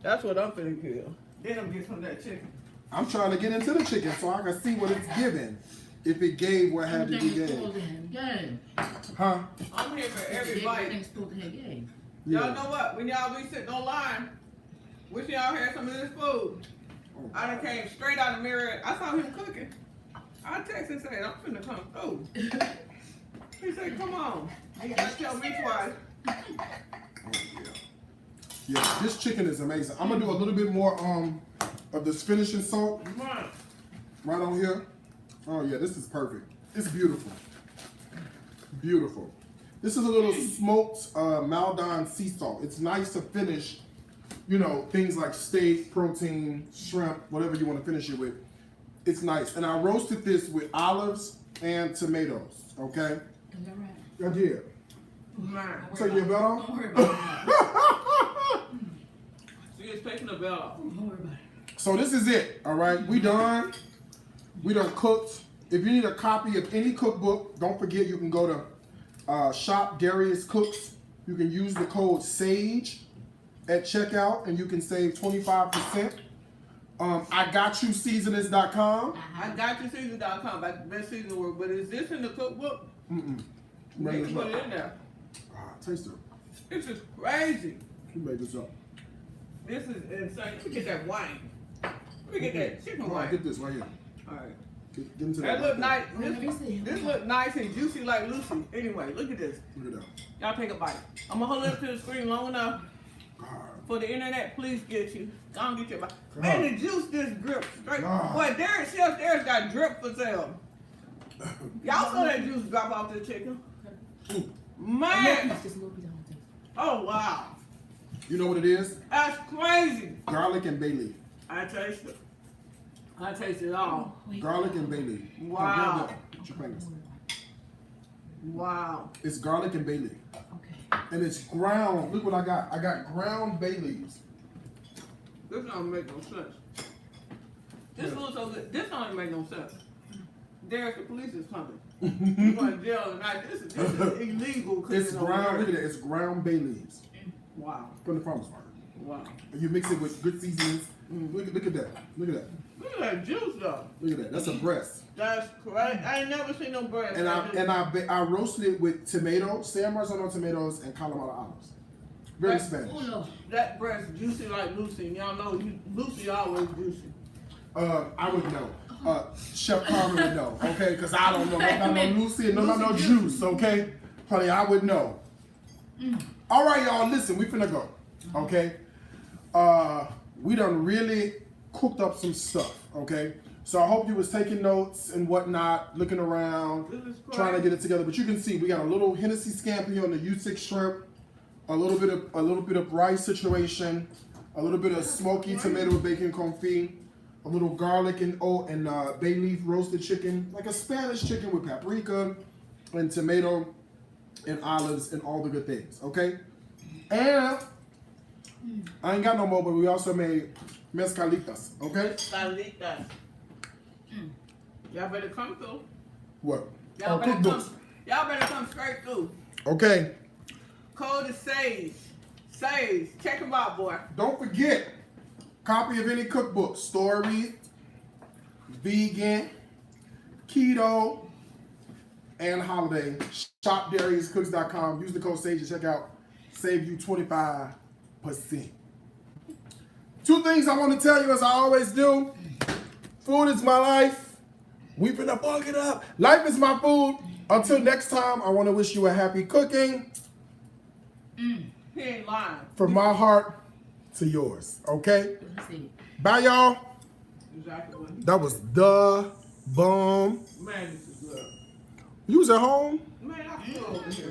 That's what I'm finna kill. Then I'm get some of that chicken. I'm trying to get into the chicken so I can see what it's giving. If it gave what had to be gave. Huh? I'm here for every bite. Everything's supposed to have game. Y'all know what? When y'all be sitting online, wish y'all had some of this food. I done came straight out of the mirror. I saw him cooking. I texted and said, I'm finna come through. He said, come on. You gotta tell me twice. Oh, yeah, this chicken is amazing. I'm gonna do a little bit more of this finishing salt right on here. Oh yeah, this is perfect. It's beautiful. Beautiful. This is a little smoked Maldon sea salt. It's nice to finish, you know, things like steak, protein, shrimp, whatever you want to finish it with. It's nice. And I roasted this with olives and tomatoes, okay? Is that right? I did. Man. So you better? Don't worry about it. See, it's taking the bell off. Don't worry about it. So this is it, all right? We done. We done cooked. If you need a copy of any cookbook, don't forget you can go to Shop Darius Cooks. You can use the code SAGE at checkout and you can save 25%. I got you seasonings.com. I got you season.com. That's the best season word. But is this in the cookbook? Mm-mm. You Made can this put up. it in there. Taste it. This is crazy. You made this up. This is insane. Let me get that wine. Let me get that chicken Come on, wine. get this right here. All right. Get into That that. look nice. Let me see. This look nice and juicy like Lucy. Anyway, look at this. Look at that. Y'all take a bite. I'm gonna hold it up to the screen long enough God. for the internet. Please get you. Go on, get your bite. Come Man, on. the juice just drip straight. God. Boy, Chef Darius got drip for sale. Y'all saw that juice drop off the chicken. Man. Just a little bit on this. Oh wow. You know what it is? That's crazy. Garlic and bay leaf. I taste it. I taste it all. Garlic and bay leaf. Wow. Now, grab that. Put your fingers. Wow. It's garlic and bay leaf. Okay. And it's ground. Look what I got. I got ground bay leaves. This don't make no sense. This food's so good. This don't even make no sense. Derek, the police is coming. You're going to jail tonight. This is illegal. It's ground. Look at that. It's ground bay leaves Wow. from the farmer's market. Wow. And you mix it with good seasonings. Look at that. Look at that. Look at that juice though. Look at that. That's a breast. That's crazy. I ain't never seen no bread. And I roasted it with tomato, San Marzano tomatoes, and Kalamata olives. Very Spanish. Oh no. That breast juicy like Lucy. And y'all know Lucy always juicy. I would know. Chef Carmen would know, okay? Because I don't know nothing about no Lucy and nothing about no juice, okay? Honey, I would know. All right, y'all, listen, we finna go, okay? We done really cooked up some stuff, okay? So I hope you was taking notes and whatnot, looking around, This is trying to crazy. get it together. But you can see we got a little Hennessy scampi on the U6 shrimp, a little bit of rice situation, a little bit of smoky tomato bacon confit, a little garlic and bay leaf roasted chicken, like a Spanish chicken with paprika and tomato and olives and all the good things, okay? And I ain't got no more, but we also made mezcalitas, okay? Salitas. Y'all better come through. What? Y'all Oh, better cookbooks. come. Y'all better come straight through. Okay, Code is SAGE. SAGE. Check them out, boy. don't forget, copy of any cookbook, story, vegan, keto, and holiday. ShopDariusCooks.com. Use the code SAGE to check out. Save you 25%. Two things I want to tell you as I always do. Food is my life. We finna fuck it up. Life is my food. Until next time, I want to wish you a happy cooking. He ain't lying. From my heart to yours. Okay? That's it. Bye, y'all. Exactly what he That was the bomb. Man, this is good. You was at home? Man, I feel over here.